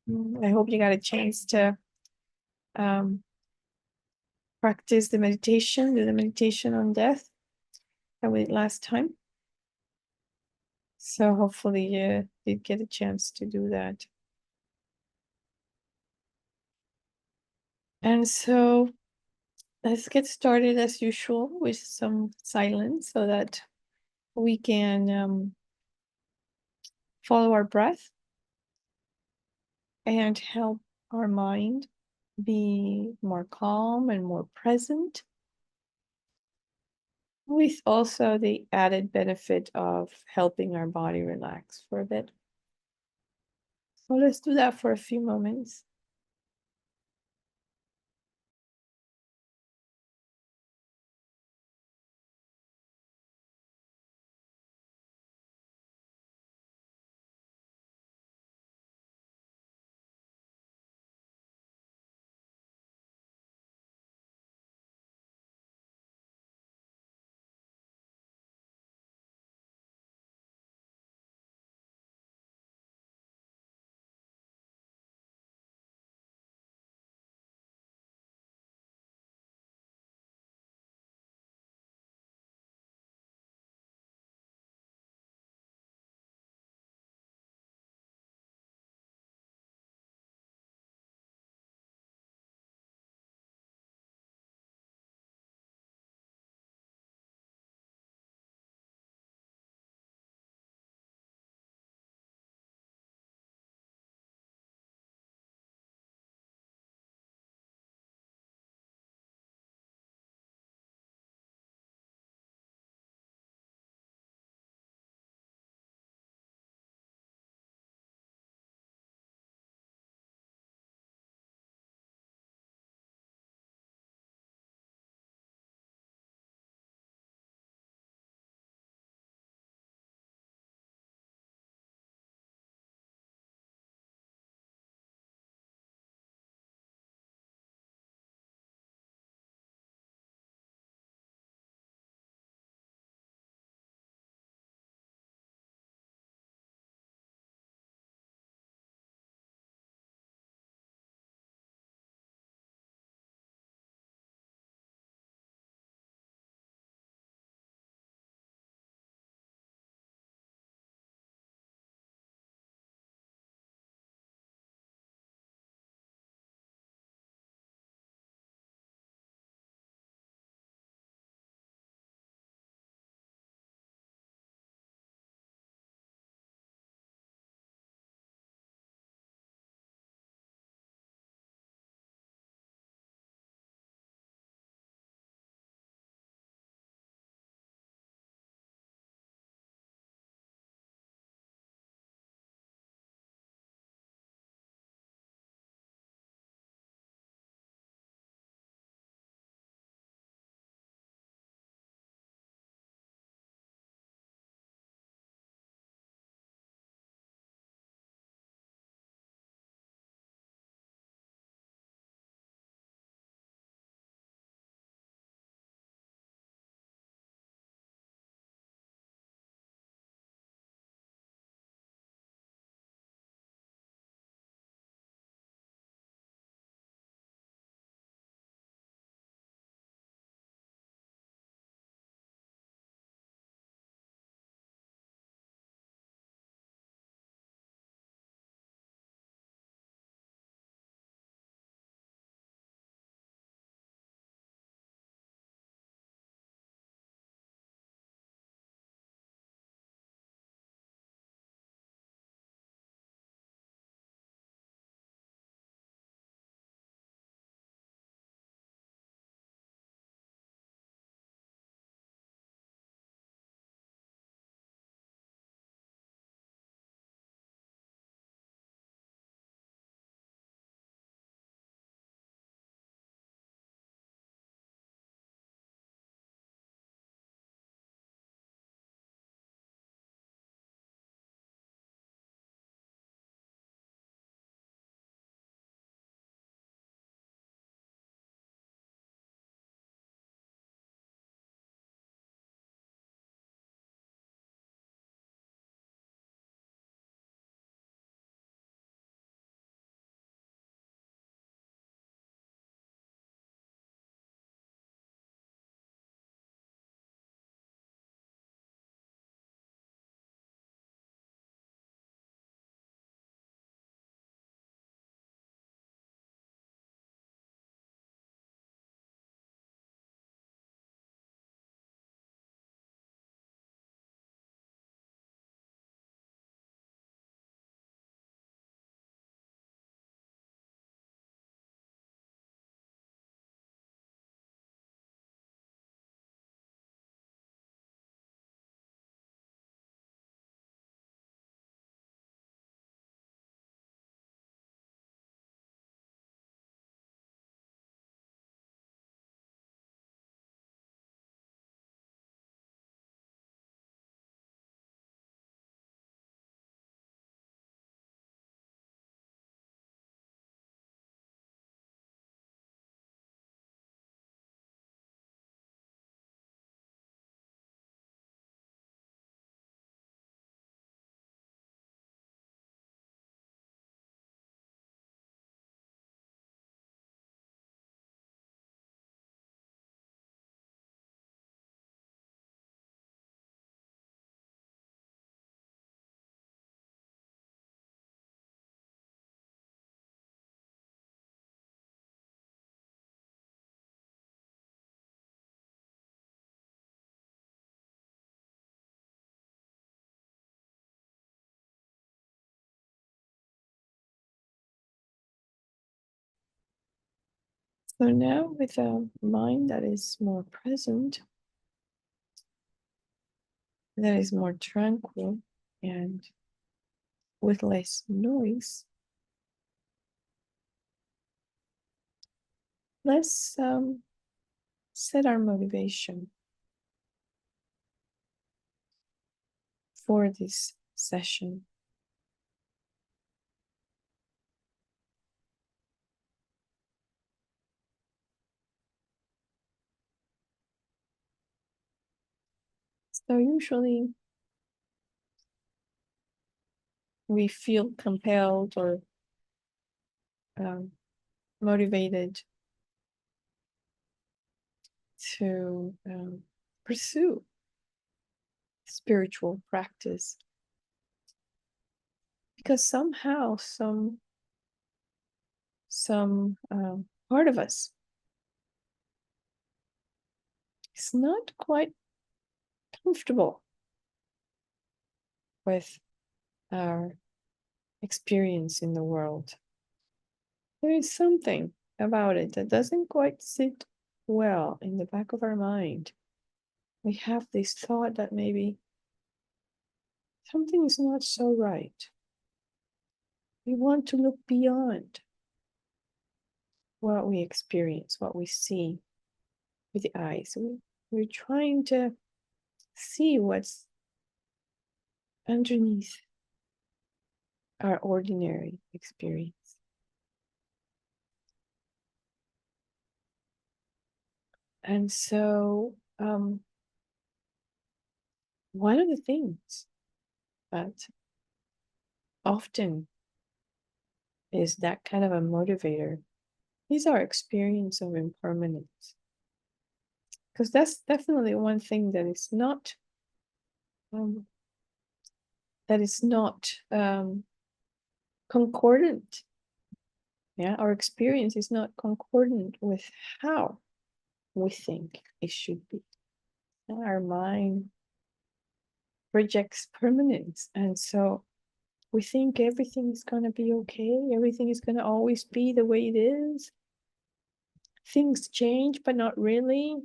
I hope you got a chance to practice the meditation, do the meditation on death that we did last time. So hopefully you did get a chance to do that. And so let's get started as usual with some silence so that we can follow our breath and help our mind be more calm and more present, with also the added benefit of helping our body relax for a bit. So let's do that for a few moments. So now, with a mind that is more present, that is more tranquil, and with less noise, let's set our motivation for this session. So usually we feel compelled or um, motivated to pursue spiritual practice because somehow some part of us is not quite comfortable with our experience in the world. There is something about it that doesn't quite sit well in the back of our mind. We have this thought that maybe something is not so right. We want to look beyond what we experience, what we see with the eyes. We're trying to see what's underneath our ordinary experience. And so, one of the things that often is that kind of a motivator is our experience of impermanence. Because that's definitely one thing that is not um, concordant. Yeah, our experience is not concordant with how we think it should be. Our mind projects permanence, and so we think everything is going to be okay, everything is going to always be the way it is. Things change, but not really.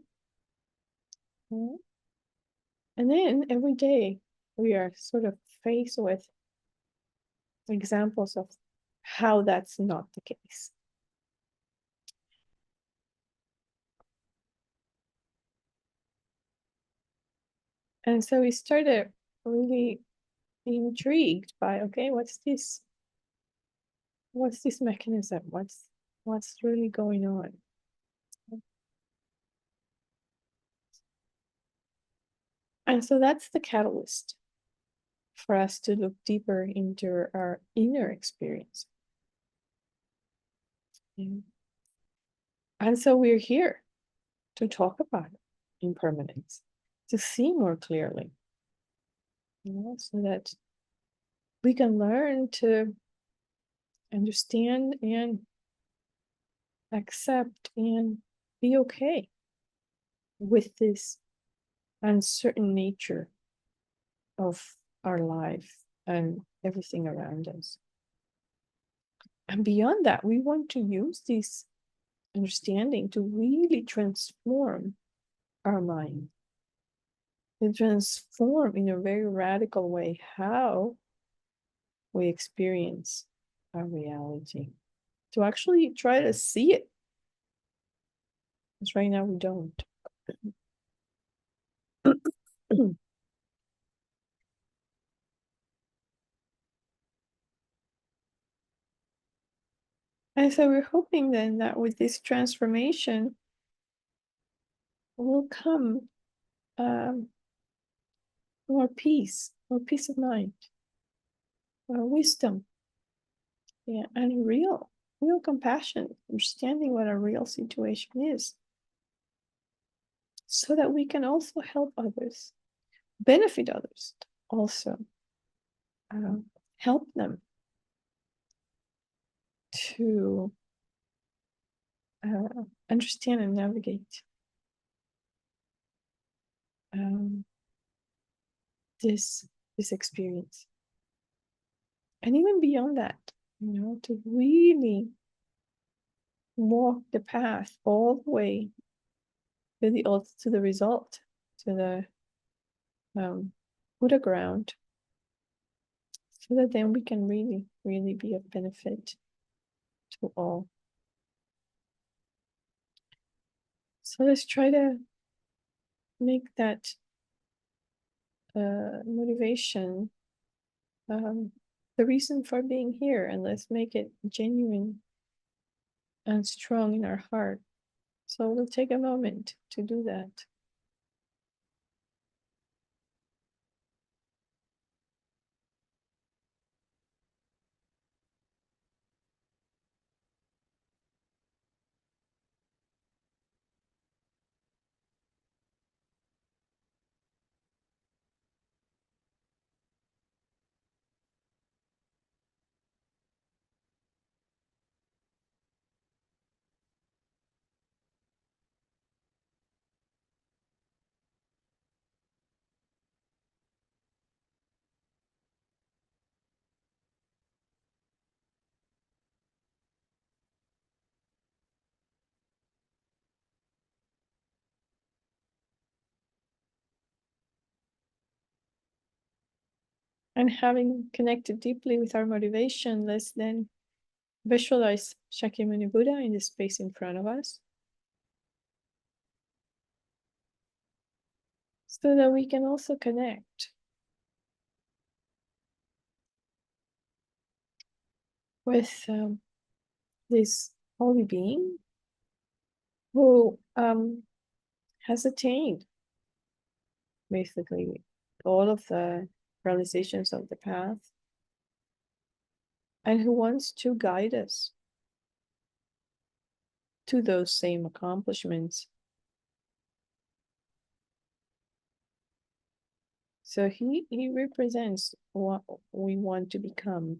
Yeah. And then every day we are sort of faced with examples of how that's not the case. And so we started really intrigued by, okay, what's this mechanism? What's really going on? And so that's the catalyst for us to look deeper into our inner experience. Yeah. And so we're here to talk about impermanence, to see more clearly, so that we can learn to understand and accept and be okay with this uncertain nature of our life and everything around us. And beyond that, we want to use this understanding to really transform our mind, to transform in a very radical way how we experience our reality, to actually try to see it. Because right now we don't. And so we're hoping then that with this transformation will come more peace of mind, wisdom, yeah, and real compassion, understanding what a real situation is, so that we can also help others, benefit others, also help them to understand and navigate this experience. And even beyond that, to really walk the path all the way to the result, to the Buddha ground, so that then we can really, really be of benefit to all. So let's try to make that motivation the reason for being here, and let's make it genuine and strong in our heart. So we'll take a moment to do that. And having connected deeply with our motivation, let's then visualize Shakyamuni Buddha in the space in front of us, so that we can also connect with this holy being who has attained basically all of the realizations of the path, and who wants to guide us to those same accomplishments. So he represents what we want to become.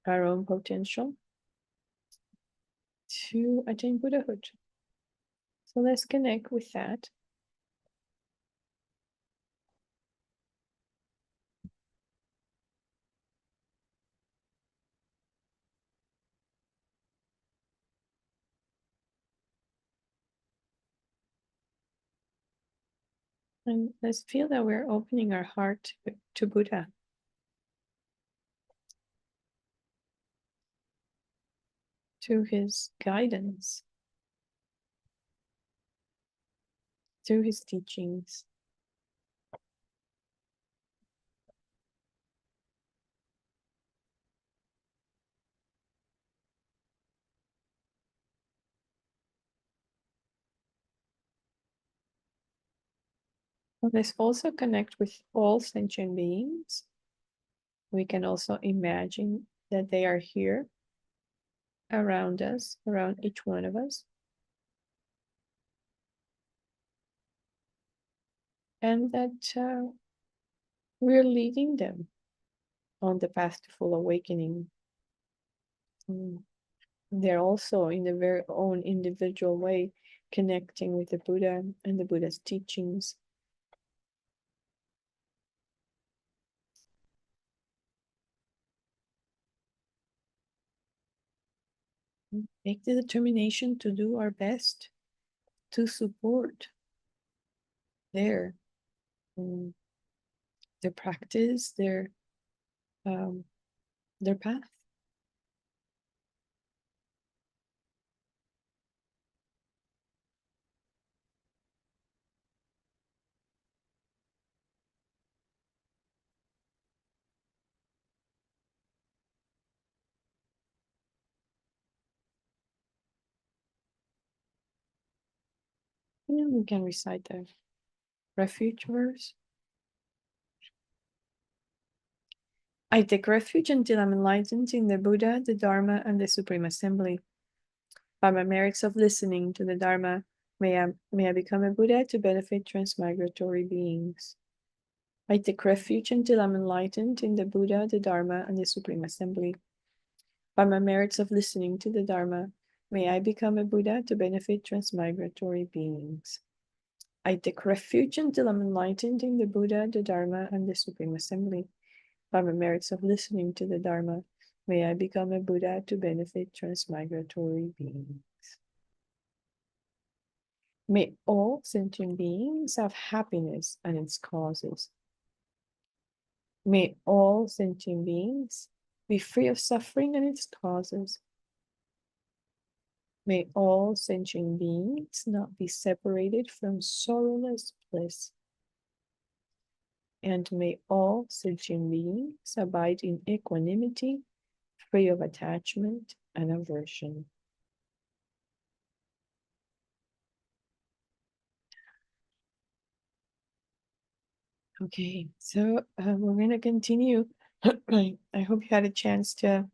Our own potential to attain Buddhahood. So let's connect with that. And let's feel that we're opening our heart to Buddha, to his guidance, to his teachings. Let's also connect with all sentient beings. We can also imagine that they are here around us, around each one of us. And that we're leading them on the path to full awakening. They're also, in their very own individual way, connecting with the Buddha and the Buddha's teachings. Make the determination to do our best to support their practice, their path. And we can recite the refuge verse. I take refuge until I'm enlightened in the Buddha, the Dharma, and the Supreme Assembly. By my merits of listening to the Dharma, may I become a Buddha to benefit transmigratory beings. I take refuge until I'm enlightened in the Buddha, the Dharma, and the Supreme Assembly. By my merits of listening to the Dharma, may I become a Buddha to benefit transmigratory beings. I take refuge until I'm enlightened in the Buddha, the Dharma, and the Supreme Assembly. By the merits of listening to the Dharma, may I become a Buddha to benefit transmigratory beings. May all sentient beings have happiness and its causes. May all sentient beings be free of suffering and its causes. May all sentient beings not be separated from sorrowless bliss. And may all sentient beings abide in equanimity, free of attachment and aversion. Okay, so we're going to continue. I hope you had a chance to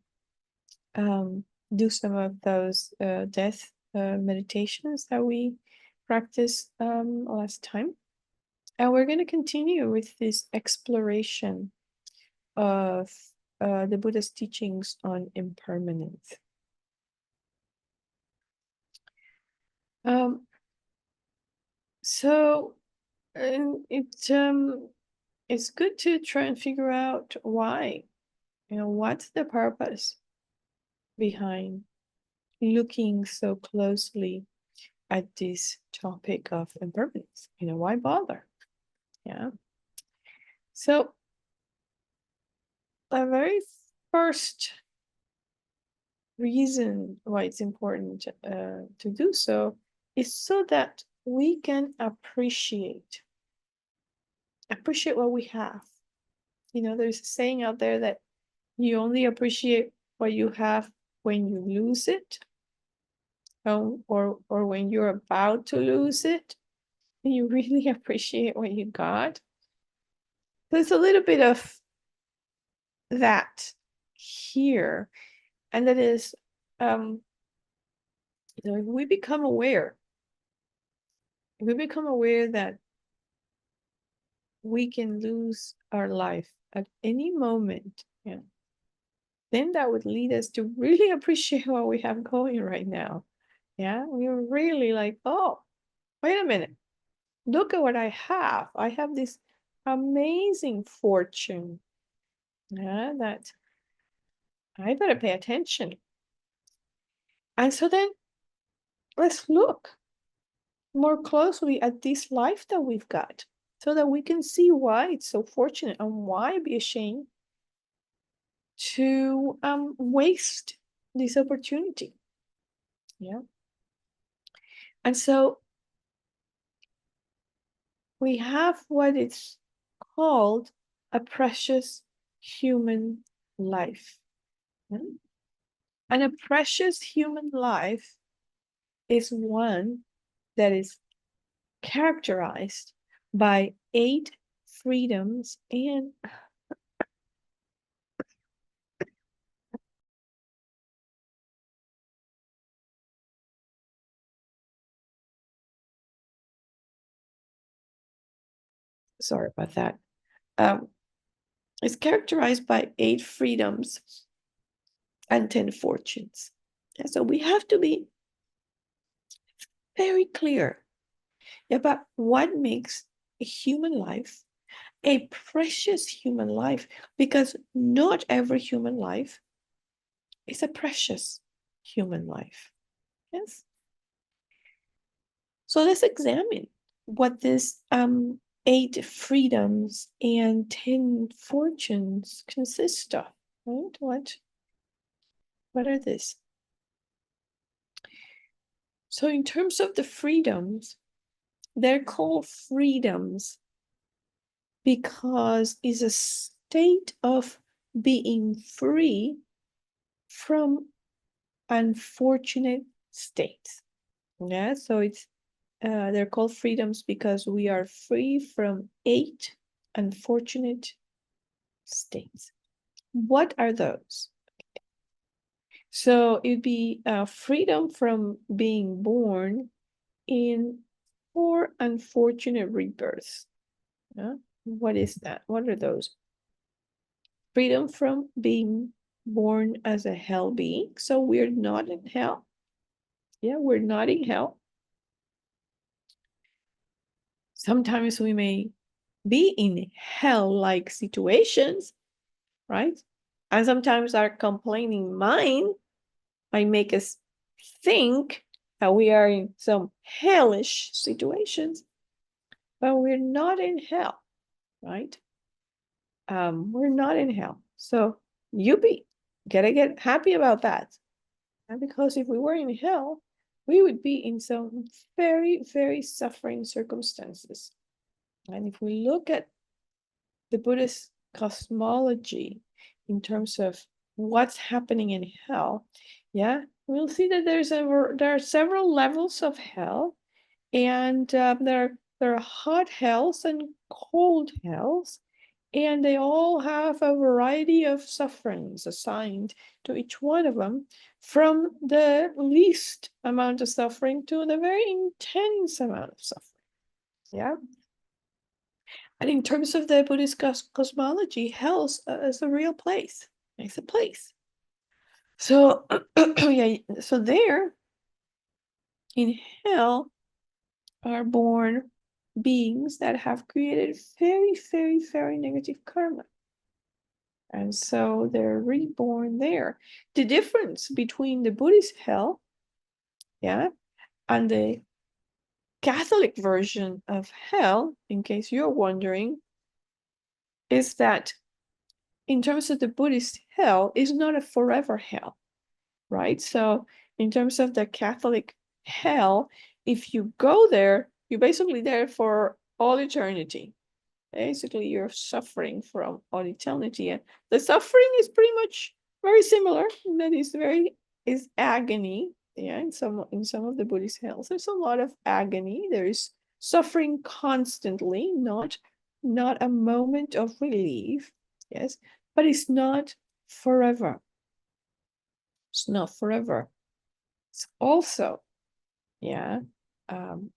do some of those death meditations that we practiced last time. And we're going to continue with this exploration of the Buddha's teachings on impermanence. So it's good to try and figure out why, what's the purpose behind looking so closely at this topic of impermanence. Why bother? Yeah. So the very first reason why it's important to do so is so that we can appreciate what we have. There's a saying out there that you only appreciate what you have when you lose it, or when you're about to lose it, and you really appreciate what you got. There's a little bit of that here, and that is, if we become aware that we can lose our life at any moment, then that would lead us to really appreciate what we have going right now. Yeah, we're really like, oh, wait a minute, look at what I have. I have this amazing fortune. Yeah, that I better pay attention. And so then let's look more closely at this life that we've got, so that we can see why it's so fortunate and why be ashamed to waste this opportunity. Yeah. And so we have what is called a precious human life. And a precious human life is one that is characterized by 8 freedoms and sorry about that. It's characterized by 8 freedoms and 10 fortunes. And so we have to be very clear about what makes a human life a precious human life, because not every human life is a precious human life. Yes. So let's examine what this 8 freedoms and 10 fortunes consist of. Right? What are these? So in terms of the freedoms, they're called freedoms because it's a state of being free from unfortunate states. Yeah, so it's they're called freedoms because we are free from 8 unfortunate states. What are those? So it'd be freedom from being born in 4 unfortunate rebirths. What is that? What are those? Freedom from being born as a hell being. So we're not in hell. Yeah, we're not in hell. Sometimes we may be in hell-like situations, right? And sometimes our complaining mind might make us think that we are in some hellish situations, but we're not in hell, right? We're not in hell. So you gotta get happy about that. And because if we were in hell, we would be in some very, very suffering circumstances. And if we look at the Buddhist cosmology in terms of what's happening in hell, yeah, we'll see that there are several levels of hell, and there are hot hells and cold hells, and they all have a variety of sufferings assigned to each one of them, from the least amount of suffering to the very intense amount of suffering. Yeah. And in terms of the Buddhist cosmology, hell is a real place. It's a place. So, yeah, so there in hell are born beings that have created very, very, very negative karma. And so they're reborn there. The difference between the Buddhist hell, yeah, and the Catholic version of hell, in case you're wondering, is that in terms of the Buddhist hell, is not a forever hell, right? So in terms of the Catholic hell, if you go there, you're basically there for all eternity. Basically, you're suffering from all eternity, and the suffering is pretty much very similar. That is agony. Yeah, in some of the Buddhist hells, there's a lot of agony. There is suffering constantly, not a moment of relief. Yes, but it's not forever. It's not forever. It's also, yeah, um,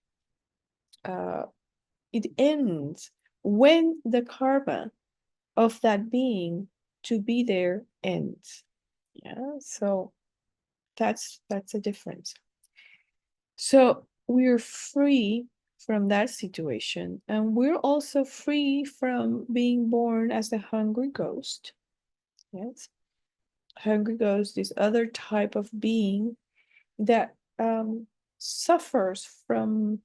it ends when the karma of that being to be there ends. Yeah, so that's a difference. So we're free from that situation, and we're also free from being born as a hungry ghost. Yes, hungry ghost, this other type of being that suffers from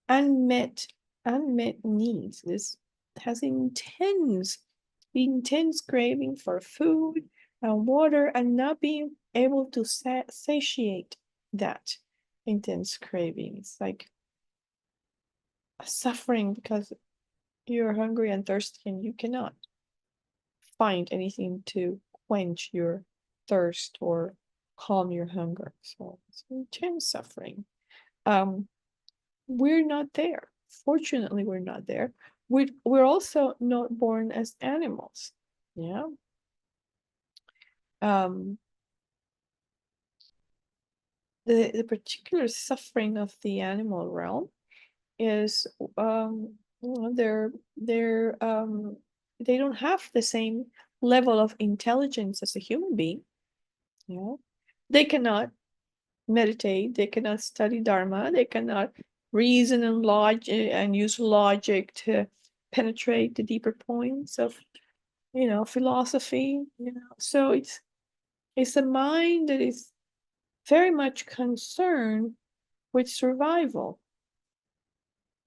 unmet needs. This has intense craving for food and water, and not being able to satiate that intense craving. It's like suffering because you're hungry and thirsty and you cannot find anything to quench your thirst or calm your hunger. So it's intense suffering. We're not there. Fortunately, we're not there. We're also not born as animals. Yeah. Um, the particular suffering of the animal realm is they don't have the same level of intelligence as a human being. Yeah. They cannot meditate, they cannot study Dharma, they cannot reason and logic and use logic to penetrate the deeper points of philosophy. So it's a mind that is very much concerned with survival.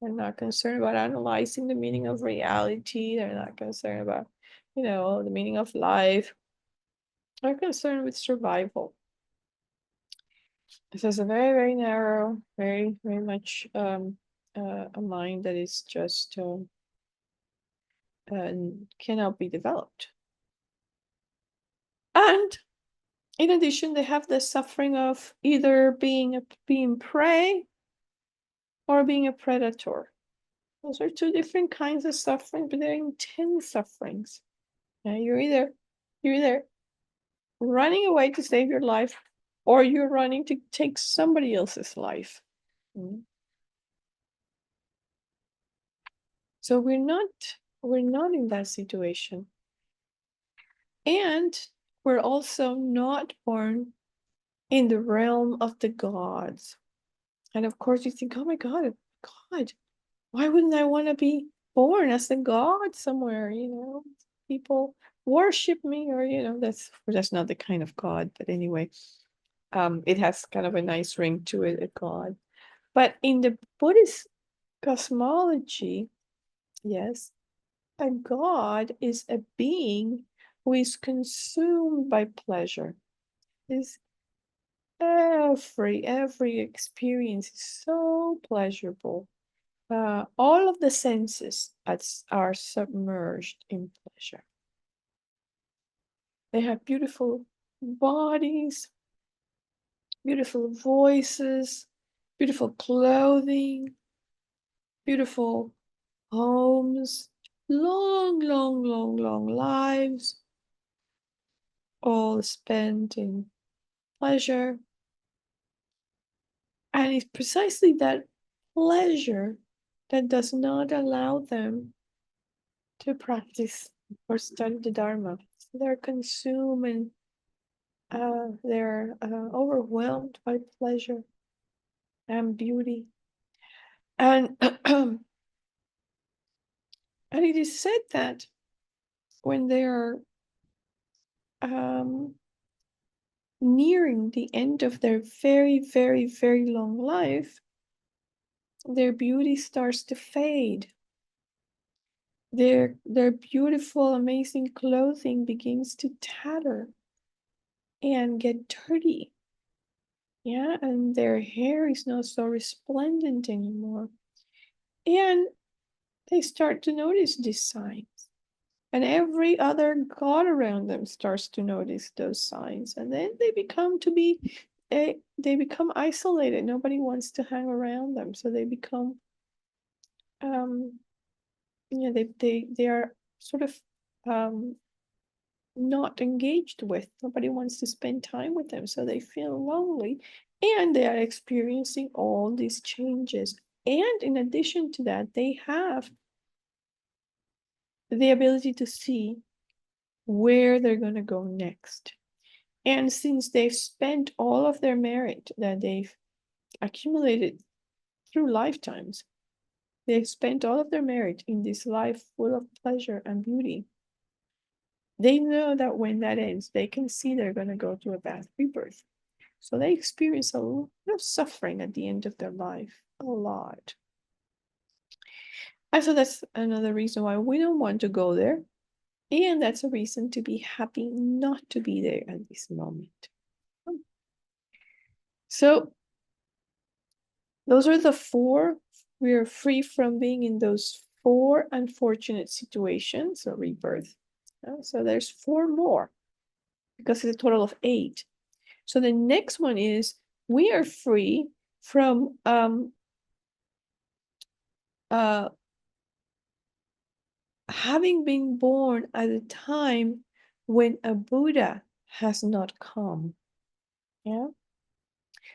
They're not concerned about analyzing the meaning of reality. They're not concerned about the meaning of life. They're concerned with survival. This is a very, very narrow, very, very much a mind that is just cannot be developed. And in addition, they have the suffering of either being prey or being a predator. Those are two different kinds of suffering, but they're intense sufferings. Yeah, you're either running away to save your life, or you're running to take somebody else's life. Mm. So we're not in that situation. And we're also not born in the realm of the gods. And of course you think, oh my God, God, why wouldn't I want to be born as a god somewhere? People worship me, or that's not the kind of god, but anyway, it has kind of a nice ring to it, a god. But in the Buddhist cosmology, yes, a god is a being who is consumed by pleasure. Is every experience is so pleasurable. All of the senses are submerged in pleasure. They have beautiful bodies, beautiful voices, beautiful clothing, beautiful homes, long, long, long, long lives, all spent in pleasure. And it's precisely that pleasure that does not allow them to practice or study the Dharma. So they're consumed and they're overwhelmed by pleasure and beauty. And and it is said that when they are nearing the end of their very, very, very long life, their beauty starts to fade. Their beautiful, amazing clothing begins to tatter and get dirty. Yeah, and their hair is not so resplendent anymore. And they start to notice these signs. And every other god around them starts to notice those signs. And then they become isolated. Nobody wants to hang around them. So they become they are sort of not engaged with. Nobody wants to spend time with them. So they feel lonely. And they are experiencing all these changes. And in addition to that, they have the ability to see where they're going to go next. And since they've spent all of their merit that they've accumulated through lifetimes, they've spent all of their merit in this life full of pleasure and beauty. They know that when that ends, they can see they're going to go to a bad rebirth. So they experience a lot of suffering at the end of their life, a lot. And so that's another reason why we don't want to go there. And that's a reason to be happy not to be there at this moment. So those are the four. We are free from being in those four unfortunate situations or rebirth. So there's four more because it's a total of 8. So the next one is we are free from having been born at a time when a Buddha has not come. Yeah.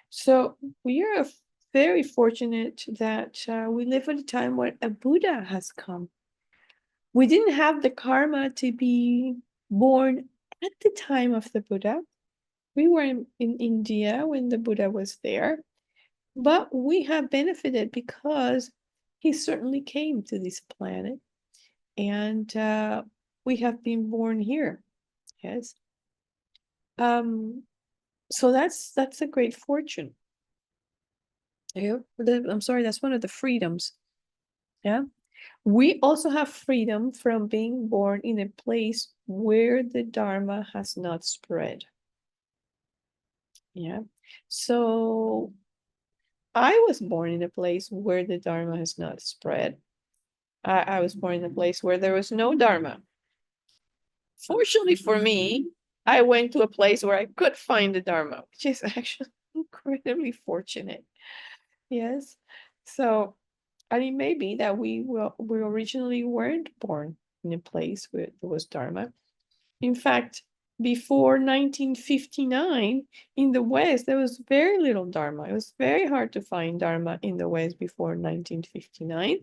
So we are very fortunate that we live at a time when a Buddha has come. We didn't have the karma to be born at the time of the Buddha. We were in India when the Buddha was there, but we have benefited because he certainly came to this planet, and we have been born here. Yes. So that's a great fortune. Yeah. I'm sorry, that's one of the freedoms. Yeah. We also have freedom from being born in a place where the Dharma has not spread. Yeah. So I was born in a place where the Dharma has not spread. I was born in a place where there was no Dharma. Fortunately for me, I went to a place where I could find the Dharma, which is actually incredibly fortunate. Yes. So, and it may be that we originally weren't born in a place where there was Dharma. In fact, before 1959, in the West, there was very little Dharma. It was very hard to find Dharma in the West before 1959.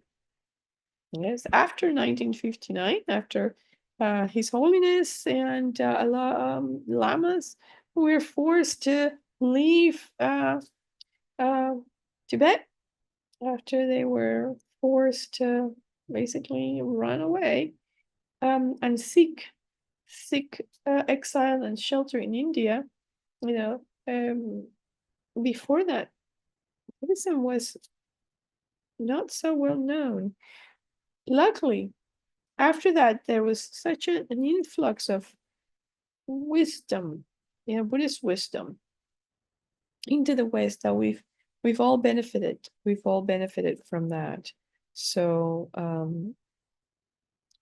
Yes, after 1959, after His Holiness and lamas were forced to leave Tibet, after they were forced to basically run away and seek exile and shelter in India. You know, before that, Buddhism was not so well known. Luckily, after that, there was such an influx of wisdom, Buddhist wisdom into the West that we've all benefited. We've all benefited from that. So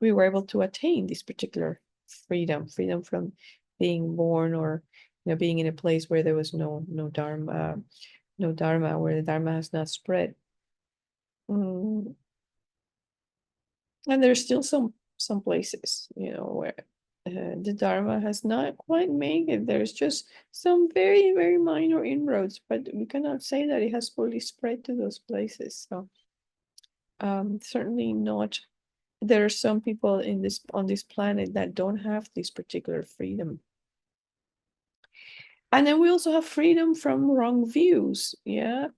we were able to attain this particular freedom from being born, or being in a place where there was no dharma, where the dharma has not spread. Mm. And there's still some places, where the dharma has not quite made it. There's just some very, very minor inroads, but we cannot say that it has fully spread to those places. So certainly not. There are some people on this planet that don't have this particular freedom. And then we also have freedom from wrong views. Yeah.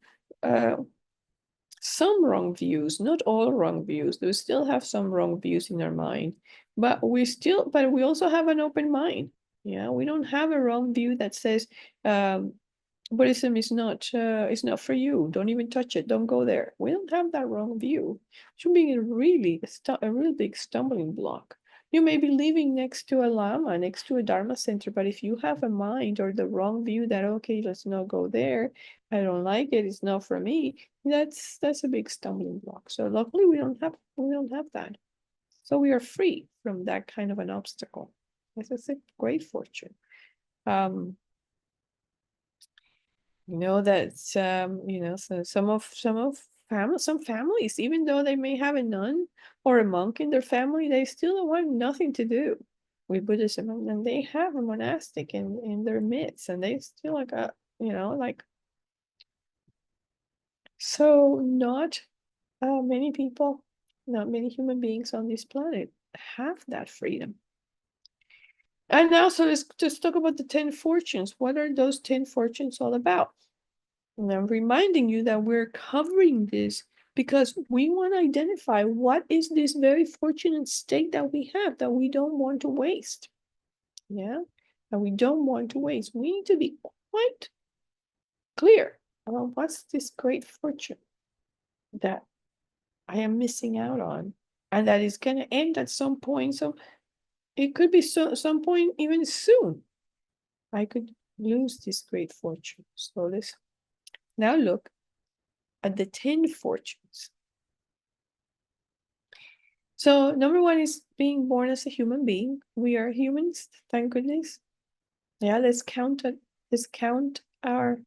Some wrong views, not all wrong views. We still have some wrong views in our mind, but we also have an open mind. Yeah, we don't have a wrong view that says Buddhism is not for you. Don't even touch it. Don't go there. We don't have that wrong view. It should be a really big stumbling block. You may be living next to a lama, next to a dharma center, but if you have a mind or the wrong view that, okay, let's not go there, I don't like it, it's not for me, that's a big stumbling block. So luckily we don't have that. So we are free from that kind of an obstacle. This is a great fortune. That so some families, even though they may have a nun or a monk in their family, they still want nothing to do with Buddhism, and they have a monastic in their midst, and they still like so not many people, not many human beings on this planet have that freedom. And now, so let's just talk about the 10 fortunes. What are those 10 fortunes all about? And I'm reminding you that we're covering this because we want to identify what is this very fortunate state that we have that we don't want to waste. Yeah, that we don't want to waste. We need to be quite clear about what's this great fortune that I am missing out on, and that is going to end at some point. So it could be some point even soon. I could lose this great fortune. So let's now look at the 10 fortunes. So number one is being born as a human being. We are humans, thank goodness. Yeah, let's count our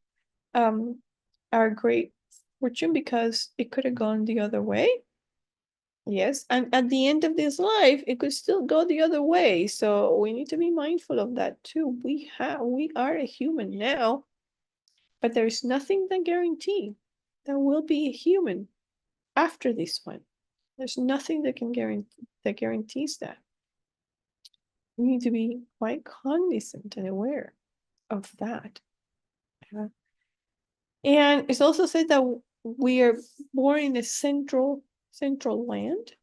great fortune, because it could have gone the other way. Yes, and at the end of this life, it could still go the other way. So we need to be mindful of that too. We are a human now, but there is nothing that guarantee that we'll be a human after this one. There's nothing that guarantees that. We need to be quite cognizant and aware of that. And it's also said that we are born in a central land.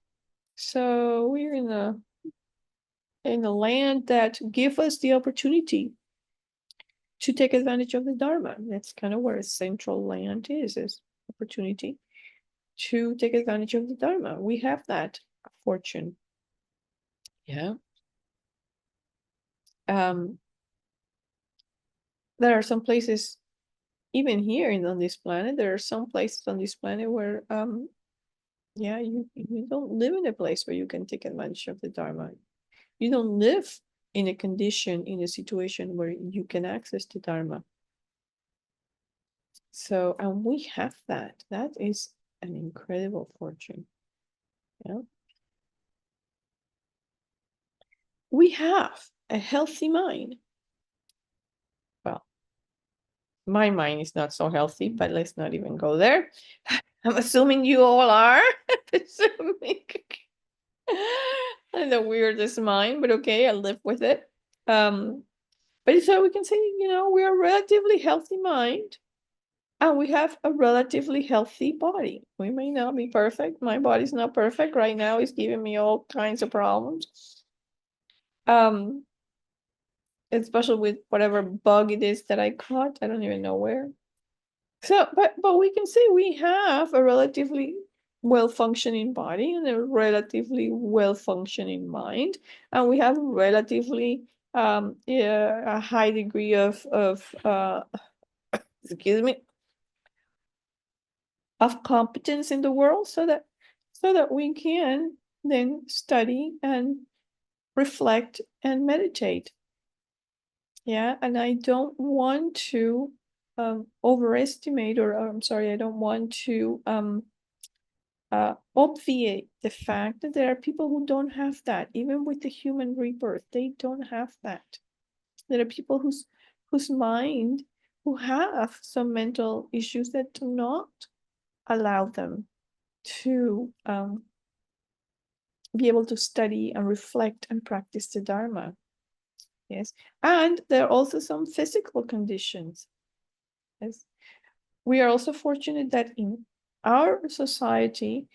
So we're in a land that gives us the opportunity to take advantage of the Dharma. That's kind of where a central land is opportunity to take advantage of the Dharma. We have that fortune. Yeah. There are some places, even here on this planet, there are some places on this planet where you don't live in a place where you can take advantage of the Dharma. You don't live in a situation where you can access the Dharma. So, and we have that. That is an incredible fortune. Yeah. We have a healthy mind. Well, my mind is not so healthy, but let's not even go there. I'm assuming you all are. Assuming the weirdest mind, but okay, I live with it. But so we can say, we're a relatively healthy mind. And we have a relatively healthy body. We may not be perfect. My body's not perfect right now. It's giving me all kinds of problems. Especially with whatever bug it is that I caught. I don't even know where. So, but we can say we have a relatively well-functioning body and a relatively well-functioning mind, and we have relatively a high degree of excuse me, of competence in the world, so that we can then study and reflect and meditate. Yeah, and I don't want to overestimate, or I'm sorry, I don't want to obviate the fact that there are people who don't have that. Even with the human rebirth, they don't have that. There are people whose mind, who have some mental issues that do not allow them to be able to study and reflect and practice the Dharma. Yes, and there are also some physical conditions. Yes, we are also fortunate that in our society,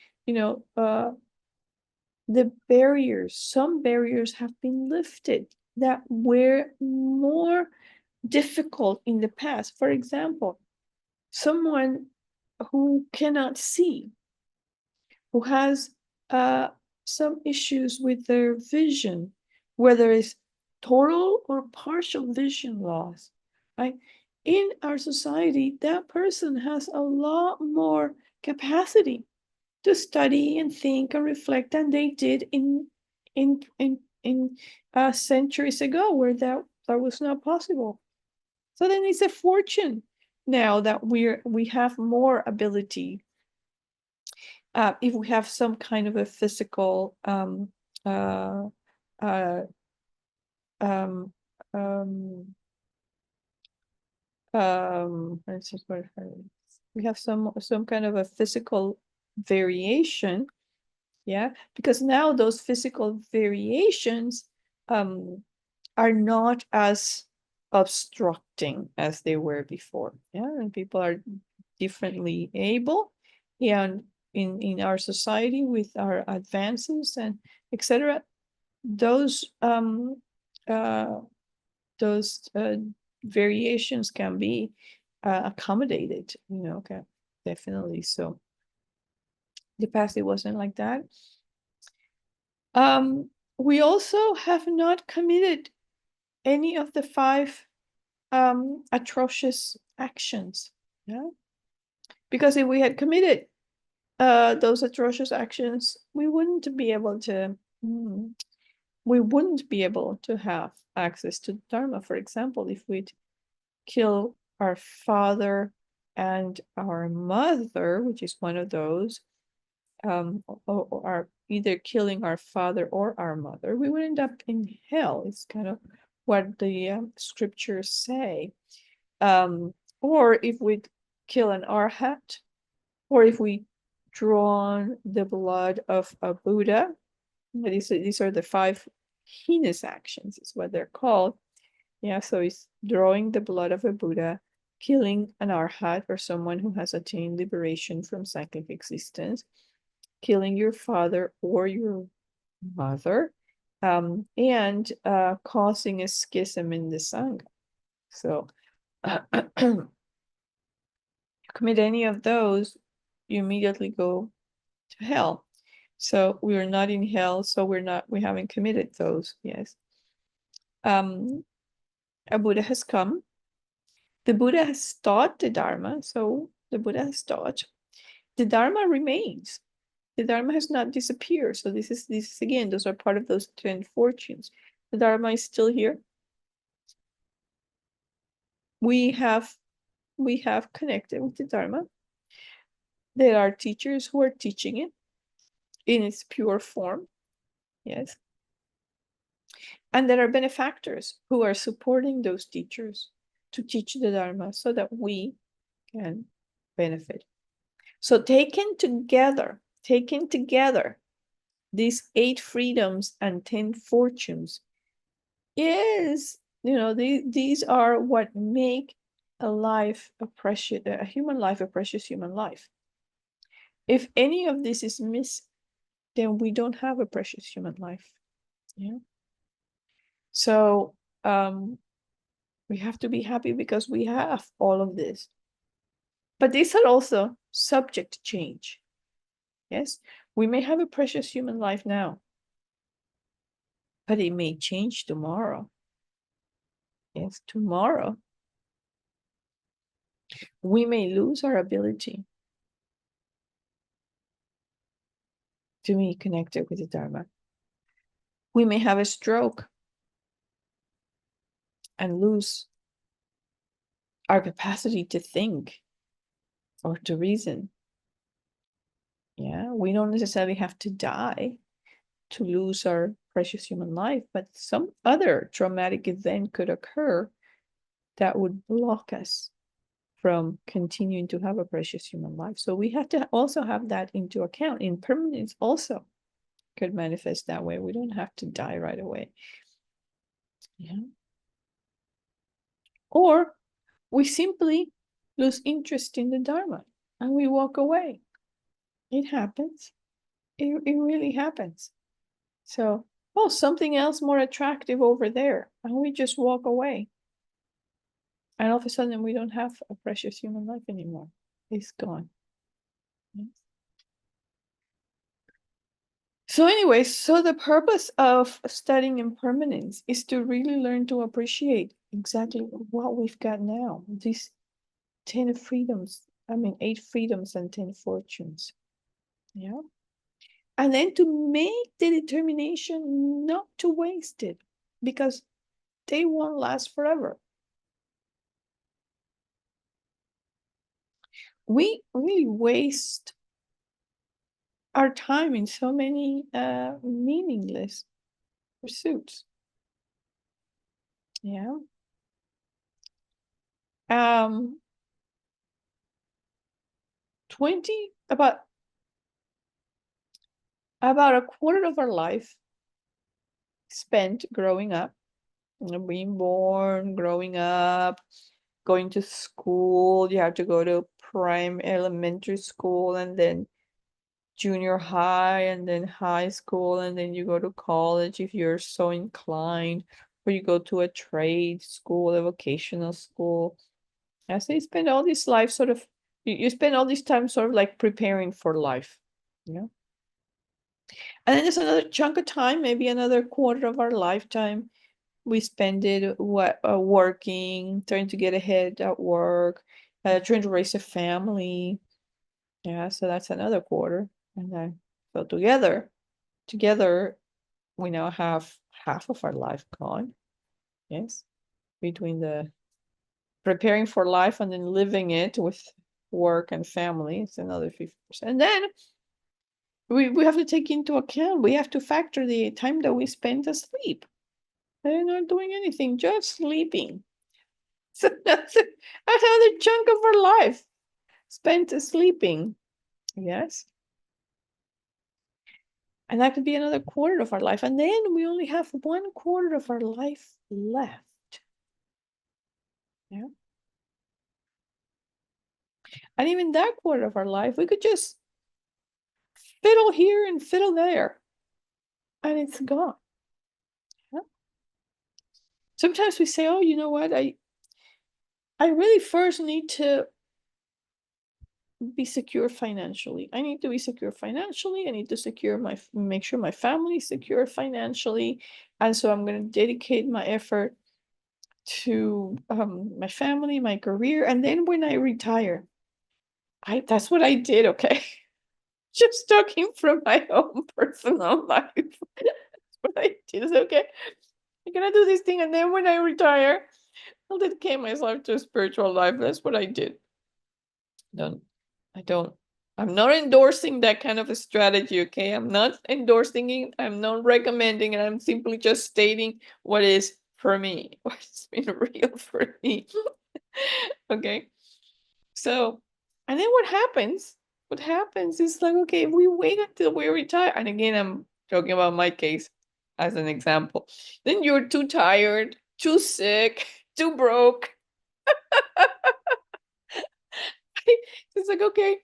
some barriers have been lifted that were more difficult in the past. For example, someone who cannot see, who has some issues with their vision, whether it's total or partial vision loss, right? In our society, that person has a lot more capacity to study and think and reflect than they did in centuries ago, where that was not possible. So then it's a fortune now that we have more ability, if we have some kind of a physical uh, uh, um, um, we have some kind of a physical variation. Yeah, because now those physical variations are not as obstructing as they were before. Yeah, and people are differently able, and in our society, with our advances and etc., those uh, those variations can be accommodated. Okay, definitely. So the past, it wasn't like that. We also have not committed any of the 5 atrocious actions. Yeah, because if we had committed those atrocious actions, we wouldn't be able to have access to Dharma. For example, if we'd kill our father and our mother, which is one of those, or either killing our father or our mother, we would end up in hell. It's kind of what the scriptures say. Or if we kill an arhat, or if we drawn the blood of a Buddha. These are the 5 heinous actions, is what they're called. Yeah, so it's drawing the blood of a Buddha, killing an arhat, or someone who has attained liberation from cyclic existence, killing your father or your mother, and causing a schism in the Sangha. So you commit any of those, you immediately go to hell. So we are not in hell, so we haven't committed those. Yes. A Buddha has come. The Buddha has taught the Dharma, so the Buddha has taught. The Dharma remains. The Dharma has not disappeared. So this is again, those are part of those 10 fortunes. The Dharma is still here. We have connected with the Dharma. There are teachers who are teaching it in its pure form. Yes. And there are benefactors who are supporting those teachers to teach the Dharma so that we can benefit. So taken together, these 8 freedoms and 10 fortunes is, these are what make a human life, a precious human life. If any of this is missing, then we don't have a precious human life. Yeah. So we have to be happy because we have all of this. But these are also subject to change. Yes, we may have a precious human life now, but it may change tomorrow. Yes, tomorrow we may lose our ability to be connected with the Dharma. We may have a stroke and lose our capacity to think or to reason. Yeah, we don't necessarily have to die to lose our precious human life, but some other traumatic event could occur that would block us from continuing to have a precious human life. So we have to also have that into account. Impermanence also could manifest that way. We don't have to die right away. Yeah. Or we simply lose interest in the Dharma and we walk away. It happens. It really happens. So, oh, something else more attractive over there. And we just walk away. And all of a sudden, we don't have a precious human life anymore. It's gone. Yes. So anyway, so the purpose of studying impermanence is to really learn to appreciate exactly what we've got now. These 10 freedoms, 8 freedoms and 10 fortunes. Yeah. And then to make the determination not to waste it, because they won't last forever. We really waste our time in so many meaningless pursuits. Yeah. Um 20 about a quarter of our life spent growing up, being born, growing up, going to school. You have to go to elementary school, and then junior high, and then high school, and then you go to college if you're so inclined, or you go to a trade school, a vocational school. As they spend all this life sort of, you spend all this time sort of like preparing for life. Yeah. And then there's another chunk of time, maybe another quarter of our lifetime, we spend it working, trying to get ahead at work, trying to raise a family. Yeah, so that's another quarter. And then so together, we now have half of our life gone. Yes, between the preparing for life and then living it with work and family, it's another 50%. And then we have to take into account, we have to factor the time that we spend asleep. They're not doing anything, just sleeping. So that's another chunk of our life spent sleeping. Yes. And that could be another quarter of our life. And then we only have 1/4 of our life left. Yeah. And even that quarter of our life, we could just fiddle here and fiddle there. And it's gone. Yeah. Sometimes we say, oh, you know what? I really first need to be secure financially. I need to be secure financially. I need to make sure my family is secure financially. And so I'm going to dedicate my effort to my family, my career. And then when I retire, that's what I did, okay? Just talking from my own personal life. That's what I did. It's okay. I'm gonna do this thing, and then when I retire, I'll dedicate myself to a spiritual life. That's what I did. Don't I don't I'm not endorsing that kind of a strategy, okay? I'm not endorsing it, I'm not recommending it, I'm simply just stating what is for me, what's been real for me. Okay. So, and then what happens? What happens is like, okay, if we wait until we retire, and again, I'm talking about my case as an example, then you're too tired, too sick, too broke, It's like, okay,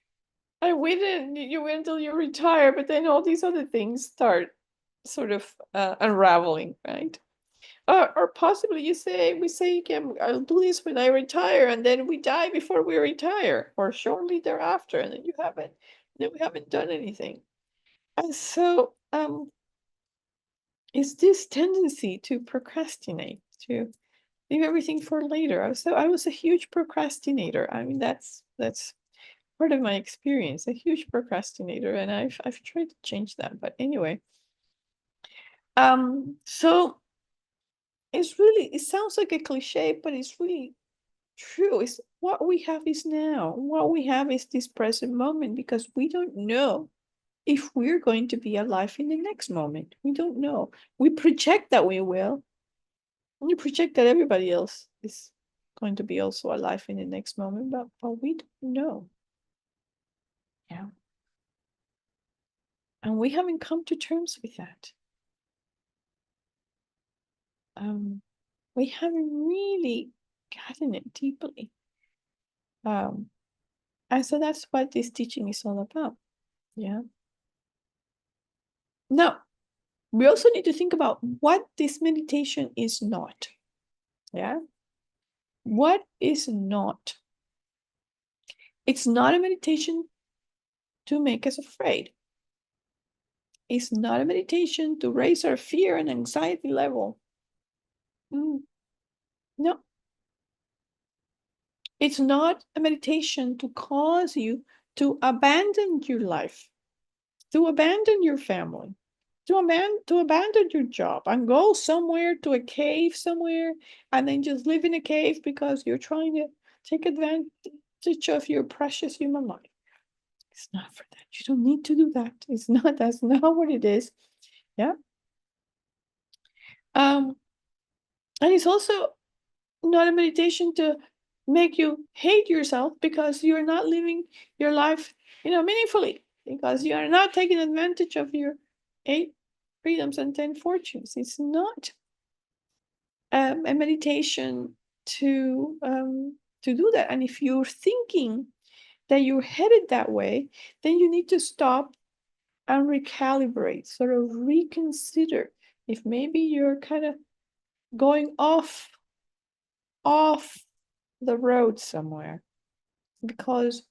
I waited, you wait until you retire, but then all these other things start sort of unraveling, right? Or possibly we say, okay, I'll do this when I retire, and then we die before we retire, or shortly thereafter, and then we haven't done anything. And so it's this tendency to procrastinate, to leave everything for later. I was a huge procrastinator. I mean, that's part of my experience, a huge procrastinator, and I've tried to change that. But anyway, so it sounds like a cliche, but it's really true. Is what we have is now. What we have is this present moment, because we don't know if we're going to be alive in the next moment. We don't know. We project that we will. We project that everybody else is going to be also alive in the next moment, but we don't know. Yeah. And we haven't come to terms with that. We haven't really gotten it deeply. And so that's what this teaching is all about. Yeah. Now, we also need to think about what this meditation is not. Yeah. What is not? It's not a meditation to make us afraid. It's not a meditation to raise our fear and anxiety level. No. It's not a meditation to cause you to abandon your life, to abandon your family, to abandon your job and go somewhere to a cave somewhere and then just live in a cave because you're trying to take advantage of your precious human life. It's not for that. You don't need to do that. That's not what it is. Yeah. And it's also not a meditation to make you hate yourself because you're not living your life, meaningfully, because you are not taking advantage of your 8 freedoms and 10 fortunes. It's not a meditation to do that. And if you're thinking that you're headed that way, then you need to stop and recalibrate, sort of reconsider if maybe you're kind of going off the road somewhere, because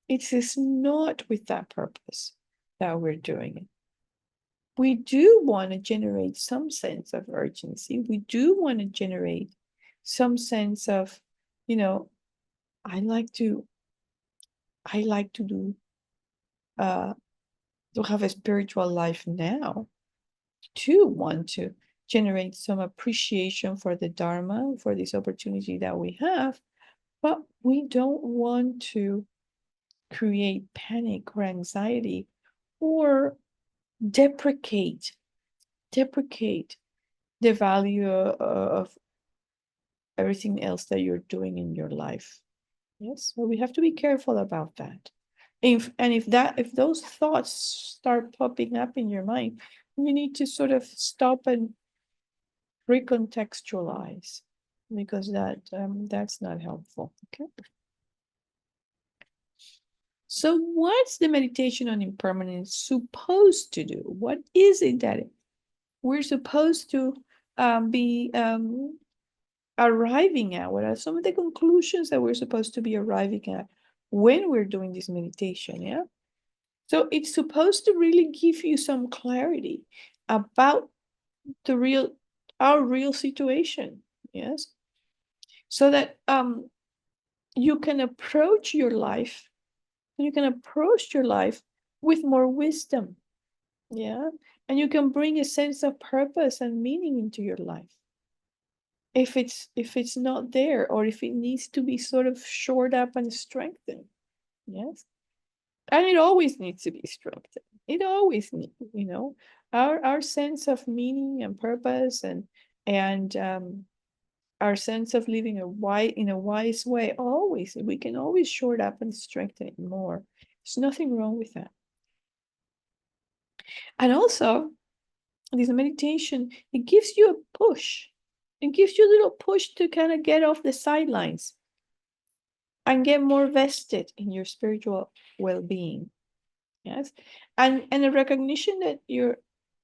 it is not with that purpose that we're doing it. We do want to generate some sense of urgency. We do want to generate some sense of, I like to do to have a spiritual life now, to want to generate some appreciation for the Dharma, for this opportunity that we have, but we don't want to create panic or anxiety or deprecate the value of everything else that you're doing in your life. Yes, so we have to be careful about that. If those thoughts start popping up in your mind, you need to sort of stop and recontextualize, because that's not helpful. Okay. So what's the meditation on impermanence supposed to do? What is it that we're supposed to be arriving at? What are some of the conclusions that we're supposed to be arriving at when we're doing this meditation? Yeah. So it's supposed to really give you some clarity about our real situation. Yes. So that you can approach your life with more wisdom. Yeah. And you can bring a sense of purpose and meaning into your life. If it's not there, or if it needs to be sort of shored up and strengthened. Yes. And it always needs to be strengthened. It always needs, our sense of meaning and purpose, and our sense of living in a wise way, we can always shore up and strengthen it more. There's nothing wrong with that. And also, this meditation, it gives you a push. It gives you a little push to kind of get off the sidelines and get more vested in your spiritual well-being. Yes. And a recognition that your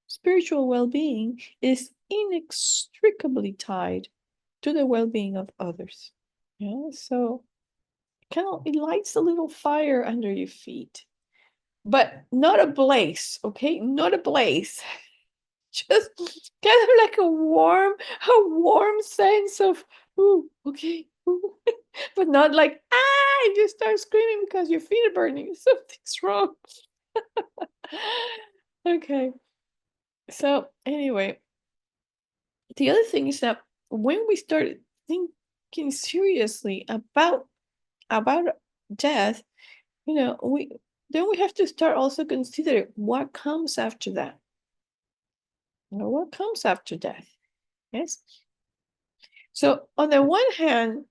spiritual well-being is inextricably tied to the well-being of others. Yeah. So kind of it lights a little fire under your feet. But not a blaze, okay? Not a blaze. Just kind of like a warm sense of, ooh, okay, ooh. But not like, you start screaming because your feet are burning. Something's wrong. Okay. So anyway, the other thing is that when we start thinking seriously about death, we have to start also considering what comes after that. What comes after death? Yes. So on the one hand,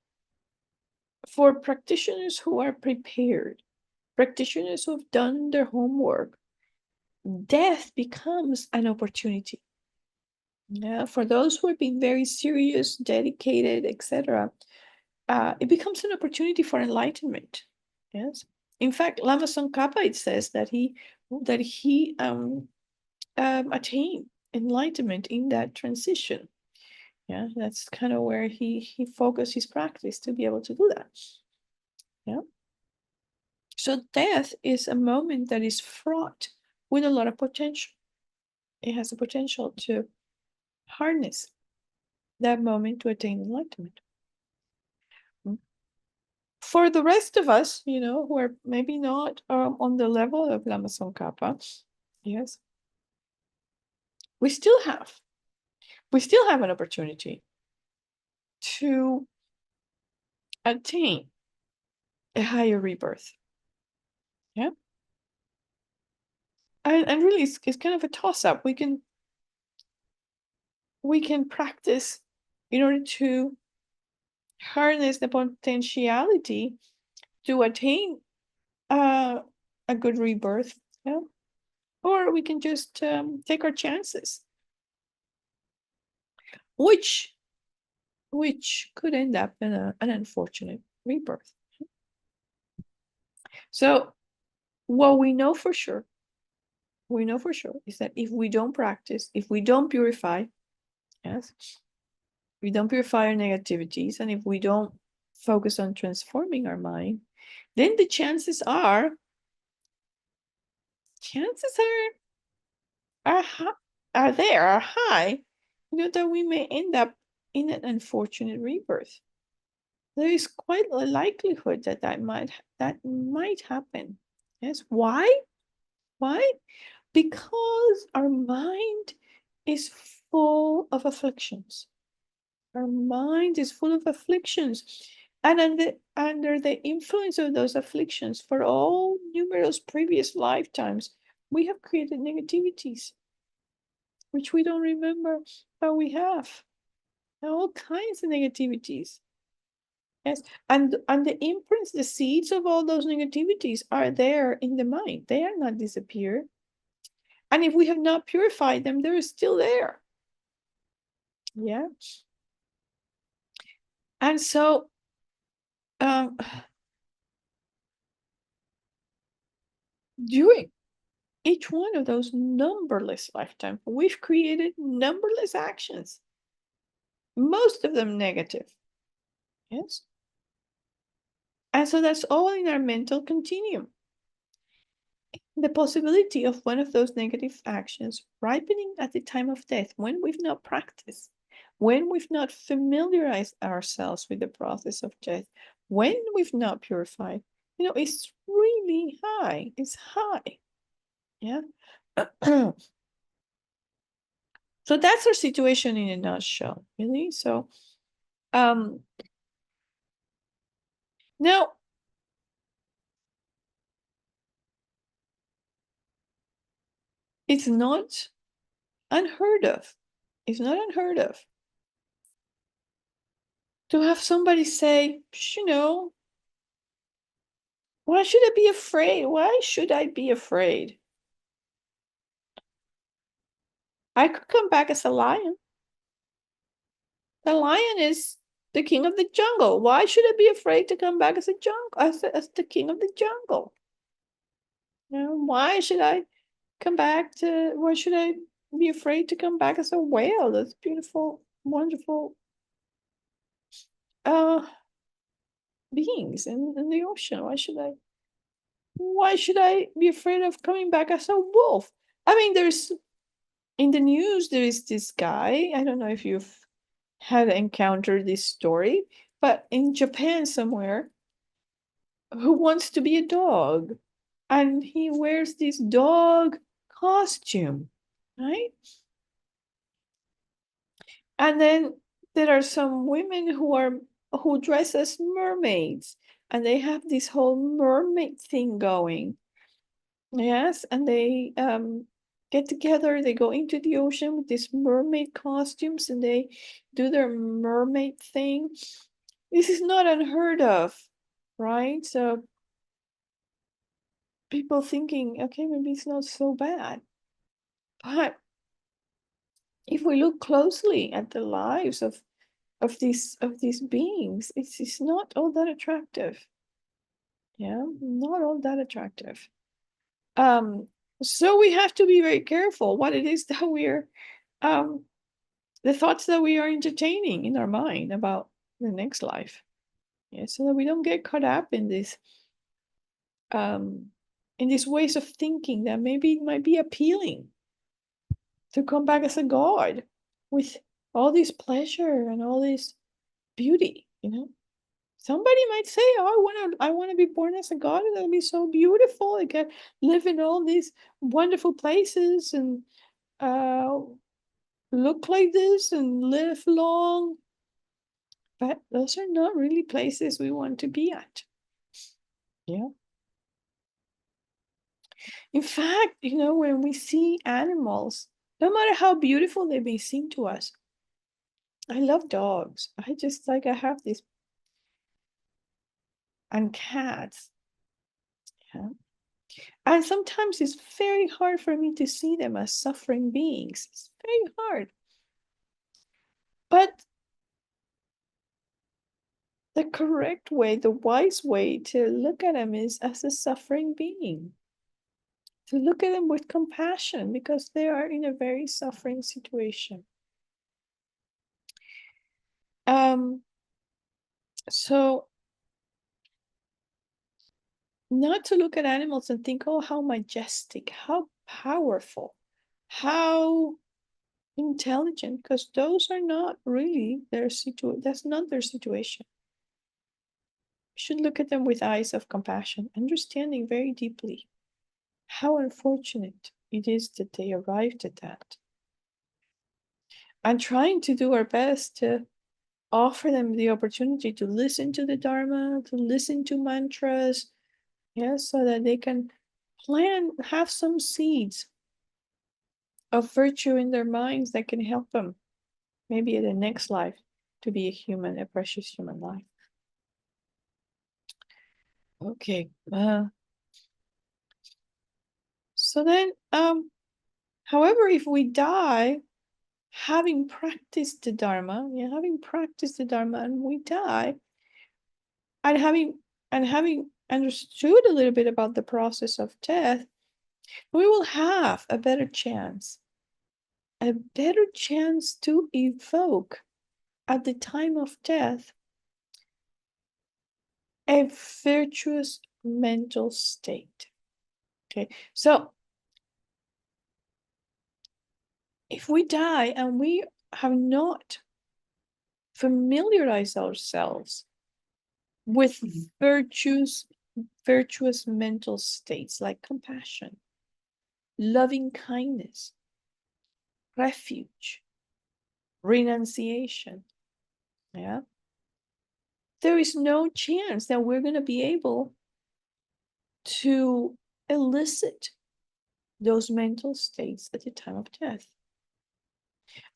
for practitioners who are prepared, practitioners who've done their homework, death becomes an opportunity. Yeah, for those who have been very serious, dedicated, etc., it becomes an opportunity for enlightenment. Yes. In fact, Lama Tsongkhapa, it says that he attained enlightenment in that transition. Yeah, that's kind of where he focused his practice to be able to do that. Yeah. So death is a moment that is fraught with a lot of potential. It has the potential to harness that moment to attain enlightenment. For the rest of us, who are maybe not on the level of Lama Tsongkhapa, yes, we still have an opportunity to attain a higher rebirth. Yeah. And really it's kind of a toss-up. We can practice in order to harness the potentiality to attain a good rebirth. Yeah. Or we can just take our chances, which could end up in an unfortunate rebirth. So what we know for sure is that if we don't practice, if we don't purify, yes, we don't purify our negativities, and if we don't focus on transforming our mind, then the chances are high, that we may end up in an unfortunate rebirth. There is quite a likelihood that might happen. Yes. Why? Because our mind is full of afflictions. Our mind is full of afflictions. And under the influence of those afflictions, for all numerous previous lifetimes, we have created negativities, which we don't remember, but we have. All kinds of negativities. Yes. And the imprints, the seeds of all those negativities are there in the mind. They are not disappeared. And if we have not purified them, they're still there. Yeah. And so during each one of those numberless lifetimes, we've created numberless actions, most of them negative. Yes. And so that's all in our mental continuum. The possibility of one of those negative actions ripening at the time of death, when we've not practiced, when we've not familiarized ourselves with the process of death, when we've not purified, it's really high. It's high. Yeah. So that's our situation in a nutshell, really. So now it's not unheard of. It's not unheard of to have somebody say, why should I be afraid? Why should I be afraid? I could come back as a lion. The lion is the king of the jungle. Why should I be afraid to come back as a jungle, as the king of the jungle? You know, why should I come back to? Why should I be afraid to come back as a whale? That's beautiful, wonderful uh beings in the ocean. Why should I be afraid of coming back as a wolf? I mean, there's in the news, there is this guy. I don't know if you've had encountered this story, but in Japan somewhere, who wants to be a dog, and he wears this dog costume, right? And then there are some women who dress as mermaids, and they have this whole mermaid thing going. Yes, and they get together, they go into the ocean with these mermaid costumes and they do their mermaid thing. This is not unheard of, right? So people thinking, okay, maybe it's not so bad. But if we look closely at the lives of these beings, it's not all that attractive. Yeah, not all that attractive. Um, so we have to be very careful what it is that we're um the thoughts that we are entertaining in our mind about the next life. Yeah, so that we don't get caught up um in these ways of thinking that maybe it might be appealing to come back as a god with all this pleasure and all this beauty, you know. Somebody might say, oh, I want to be born as a god, and that'll be so beautiful. I can live in all these wonderful places and uh look like this and live long. But those are not really places we want to be at. Yeah. In fact, you know, when we see animals, no matter how beautiful they may seem to us, I love dogs. I have this, and cats. Yeah. And sometimes it's very hard for me to see them as suffering beings. It's very hard. But the correct way, the wise way to look at them is as a suffering being. To look at them with compassion because they are in a very suffering situation. So not to look at animals and think, oh, how majestic, how powerful, how intelligent, because those are not really their situation. That's not their situation. We should look at them with eyes of compassion, understanding very deeply how unfortunate it is that they arrived at that. And trying to do our best to offer them the opportunity to listen to the Dharma, to listen to mantras, yes, so that they can have some seeds of virtue in their minds that can help them, maybe in the next life, to be a precious human life. Okay. So then, however, if we die having practiced the Dharma, and we die, and having understood a little bit about the process of death, we will have a better chance to evoke at the time of death a virtuous mental state. Okay, so if we die and we have not familiarized ourselves with virtuous mental states like compassion, loving kindness, refuge, renunciation, yeah, there is no chance that we're going to be able to elicit those mental states at the time of death.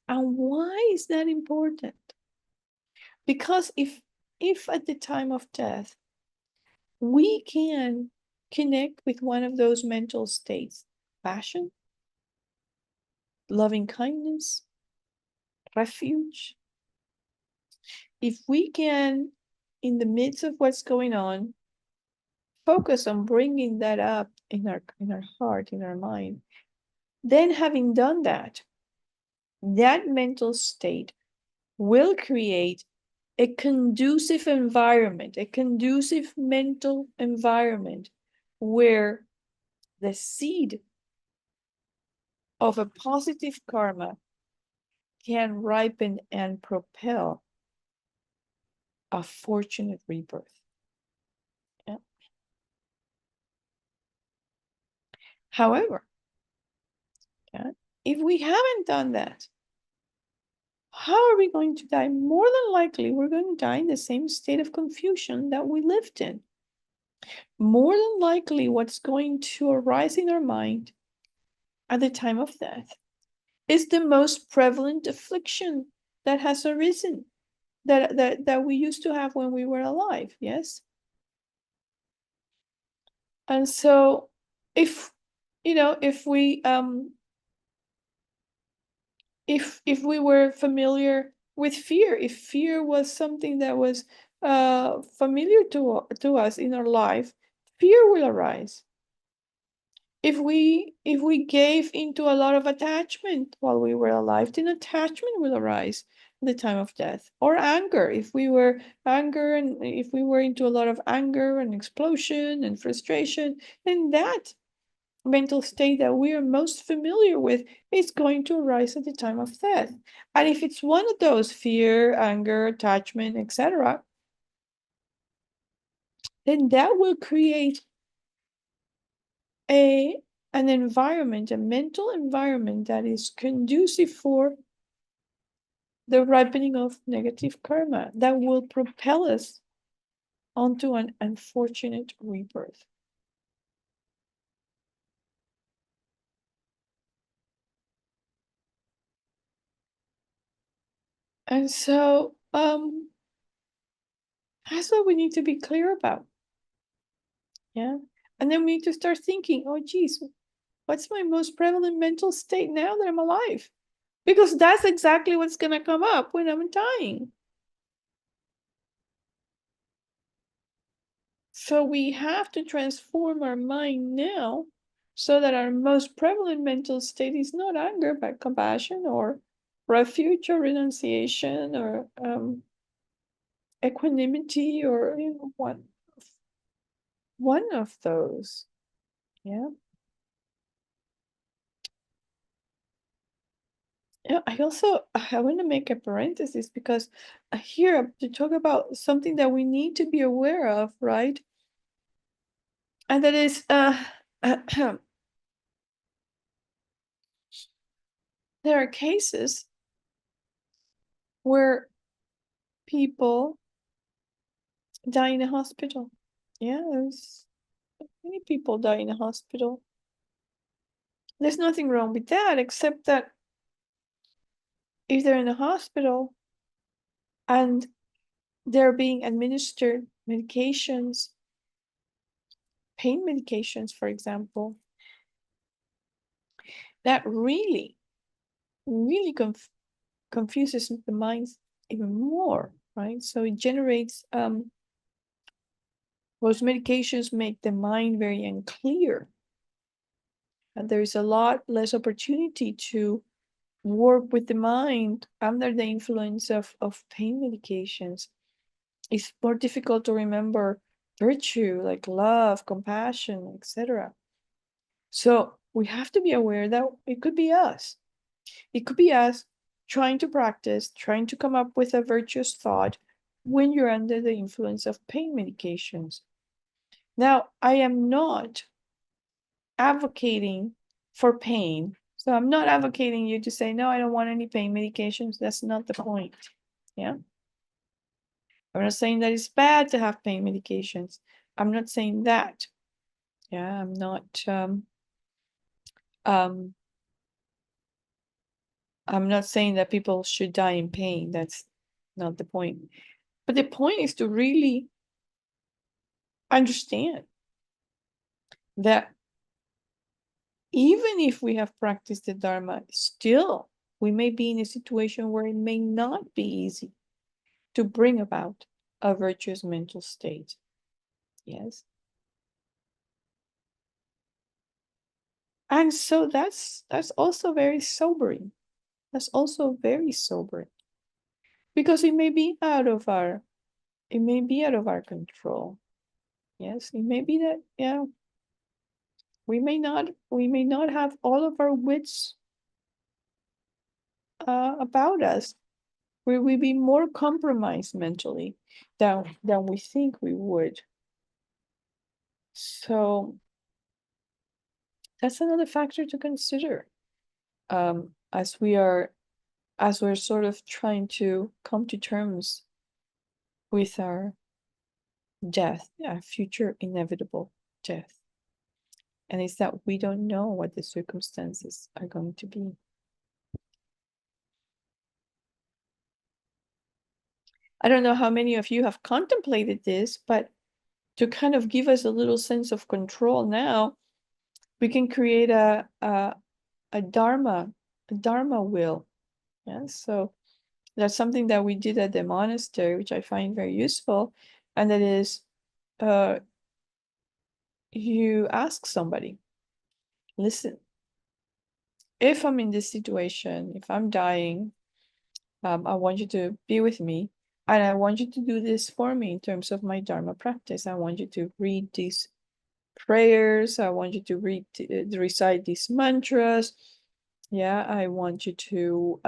And why is that important? Because if at the time of death we can connect with one of those mental states, passion, loving kindness, refuge, if we can, in the midst of what's going on, focus on bringing that up in our heart, in our mind, then having done that, that mental state will create a conducive environment, a conducive mental environment where the seed of a positive karma can ripen and propel a fortunate rebirth. Yeah. However, yeah, if we haven't done that, how are we going to die? More than likely, we're going to die in the same state of confusion that we lived in. More than likely, what's going to arise in our mind at the time of death is the most prevalent affliction that has arisen, that we used to have when we were alive. Yes. And so if if we were familiar with fear, if fear was something that was familiar to us in our life, fear will arise. If we gave into a lot of attachment while we were alive, then attachment will arise at the time of death. Or anger, if we were into a lot of anger and explosion and frustration, then that mental state that we are most familiar with is going to arise at the time of death. And if it's one of those, fear, anger, attachment, etc., then that will create an environment, a mental environment that is conducive for the ripening of negative karma that will propel us onto an unfortunate rebirth. And so that's what we need to be clear about. Yeah. And then we need to start thinking, oh geez, what's my most prevalent mental state now that I'm alive? Because that's exactly what's going to come up when I'm dying. So we have to transform our mind now so that our most prevalent mental state is not anger, but compassion or refuge or renunciation or equanimity or one of those. Yeah. Yeah, I want to make a parenthesis because here to talk about something that we need to be aware of, right? And that is there are cases where people die in a hospital. Yeah, many people die in a hospital. There's nothing wrong with that, except that if they're in a hospital and they're being administered medications, pain medications, for example, that really, really confuses the minds even more, right? So it generates those medications make the mind very unclear, and there is a lot less opportunity to work with the mind under the influence of pain medications. It's more difficult to remember virtue like love, compassion, etc. So we have to be aware that it could be us. It could be us trying to practice, trying to come up with a virtuous thought when you're under the influence of pain medications. Now, I am not advocating for pain. So I'm not advocating you to say, no, I don't want any pain medications. That's not the point. Yeah. I'm not saying that it's bad to have pain medications. I'm not saying that. Yeah, um I'm not saying that people should die in pain. That's not the point. But the point is to really understand that even if we have practiced the Dharma, still we may be in a situation where it may not be easy to bring about a virtuous mental state. Yes. And so that's also very sobering. That's also very sobering. Because it may be out of our control. Yes, it may be that, yeah, we may not have all of our wits about us. We will be more compromised mentally than we think we would. So that's another factor to consider, as we're sort of trying to come to terms with our death, our future inevitable death. And it's that we don't know what the circumstances are going to be. I don't know how many of you have contemplated this, but to kind of give us a little sense of control now, we can create a dharma wheel. Yeah, so that's something that we did at the monastery, which I find very useful, and that is, you ask somebody, listen, if I'm in this situation, if I'm dying, I want you to be with me, and I want you to do this for me in terms of my dharma practice. I want you to read these prayers. I want you to recite these mantras. Yeah, I want you to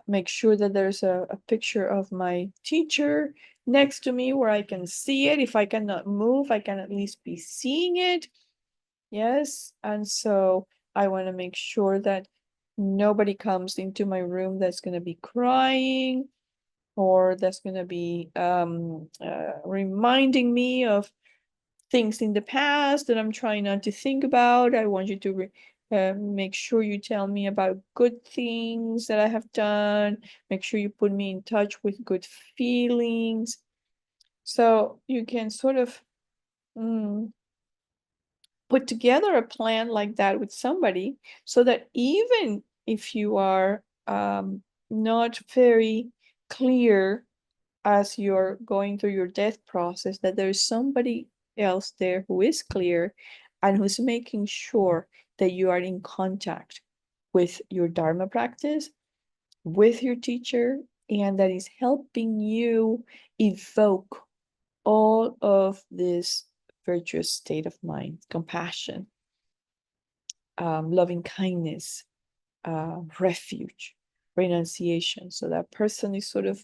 make sure that there's a picture of my teacher next to me where I can see it. If I cannot move, I can at least be seeing it. Yes, and so I want to make sure that nobody comes into my room that's going to be crying, or that's going to be reminding me of things in the past that I'm trying not to think about. I want you to make sure you tell me about good things that I have done. Make sure you put me in touch with good feelings. So you can sort of put together a plan like that with somebody, so that even if you are not very clear as you're going through your death process, that there's somebody else there who is clear and who's making sure that you are in contact with your Dharma practice, with your teacher, and that is helping you evoke all of this virtuous state of mind, compassion, loving kindness, refuge, renunciation. So that person is sort of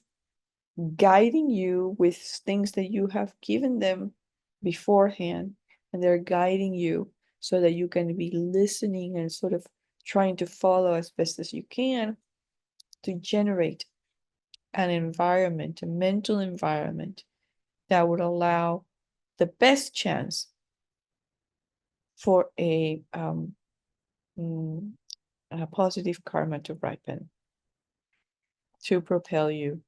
guiding you with things that you have given them beforehand, and they're guiding you so that you can be listening and sort of trying to follow as best as you can to generate an environment, a mental environment that would allow the best chance for a positive karma to ripen, to propel you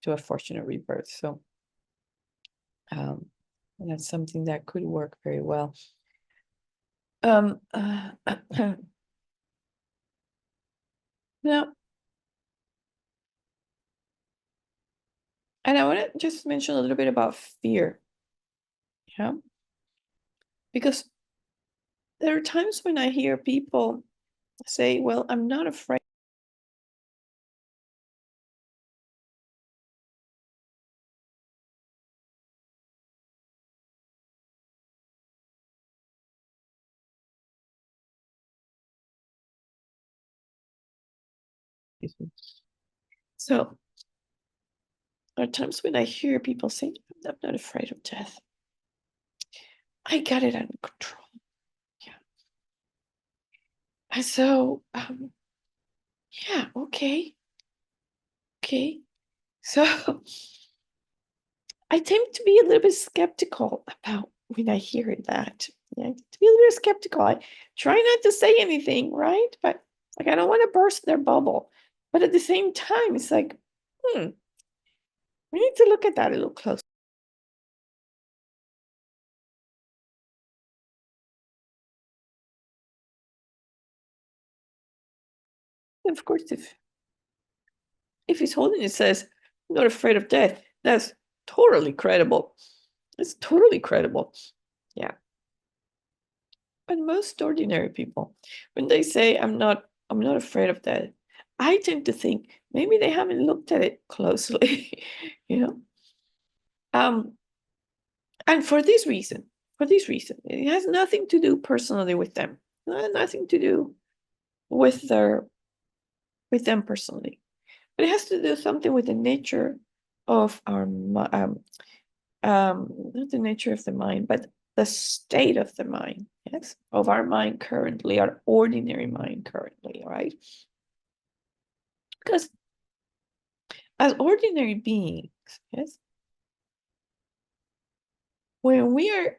to a fortunate rebirth. So that's something that could work very well. Now, and I want to just mention a little bit about fear. Yeah, because there are times when I hear people say, well, I'm not afraid. So there are times when I hear people say, I'm not afraid of death. I got it under control. Yeah. And so, yeah, okay. Okay. So I tend to be a little bit skeptical about when I hear that. Yeah, to be a little bit skeptical. I try not to say anything, right? But like, I don't want to burst their bubble. But at the same time, it's like, we need to look at that a little closer. Of course, if His Holiness says, not afraid of death. That's totally credible. It's totally credible. Yeah. But most ordinary people, when they say I'm not afraid of death, I tend to think maybe they haven't looked at it closely, you know. And for this reason, it has nothing to do personally with them, nothing to do with them personally, but it has to do something with the nature of our not the nature of the mind, but the state of the mind, yes, of our mind currently, our ordinary mind currently, right? Because as ordinary beings, yes, when we are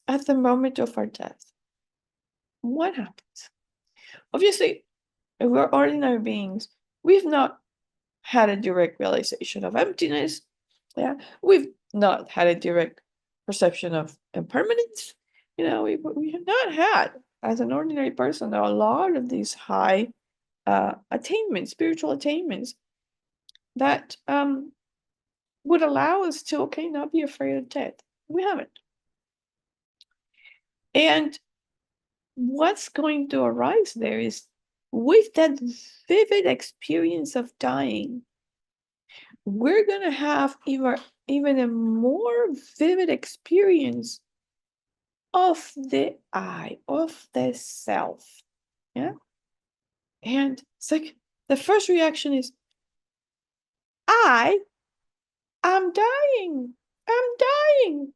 at the moment of our death, what happens? Obviously, if we're ordinary beings, we've not had a direct realization of emptiness. Yeah, we've not had a direct perception of impermanence. We have not had, as an ordinary person, a lot of these high attainments, spiritual attainments that would allow us to, okay, not be afraid of death. We haven't. And what's going to arise there is, with that vivid experience of dying, we're going to have even a more vivid experience of the I, of the self. Yeah. And it's like the first reaction is, I'm dying. I'm dying.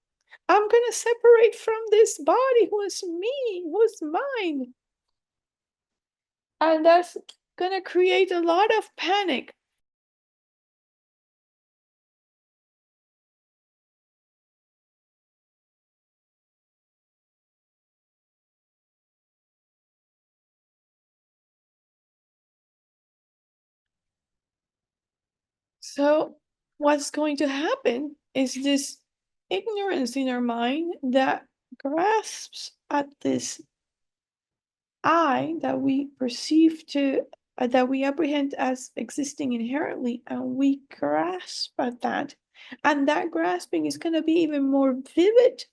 I'm going to separate from this body who's me, who's mine. And that's going to create a lot of panic. So what's going to happen is this ignorance in our mind that grasps at this I that we perceive to that we apprehend as existing inherently, and we grasp at that, and that grasping is going to be even more vivid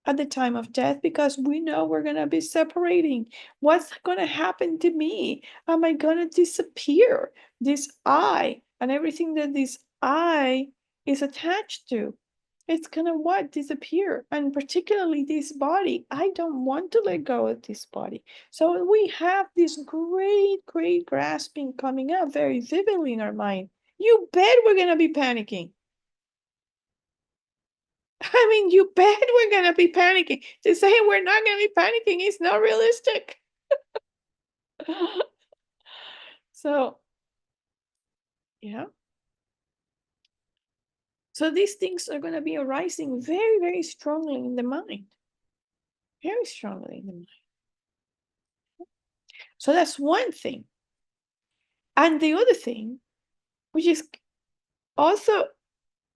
at the time of death, because we know we're going to be separating. What's going to happen to me? Am I going to disappear? This I and everything that this I is attached to, it's going to what? Disappear. And particularly this body. I don't want to let go of this body. So we have this great grasping coming up very vividly in our mind. You bet we're going to be panicking. I mean, you bet we're going to be panicking. To say we're not going to be panicking is not realistic. So, yeah. So these things are going to be arising very strongly in the mind. Very strongly in the mind. So that's one thing. And the other thing, which is also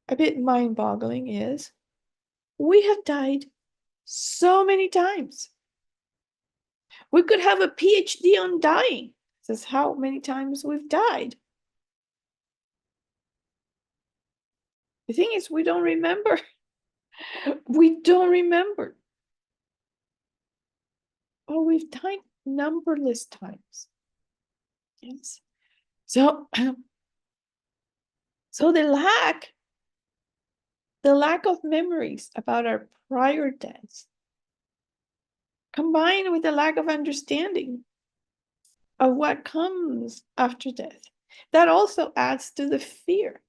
a bit mind-boggling, is we have died so many times. We could have a PhD on dying. This is how many times we've died. The thing is, we don't remember. We don't remember. Oh, we've died numberless times. Yes. So, so the lack of memories about our prior deaths, combined with the lack of understanding of what comes after death, that also adds to the fear.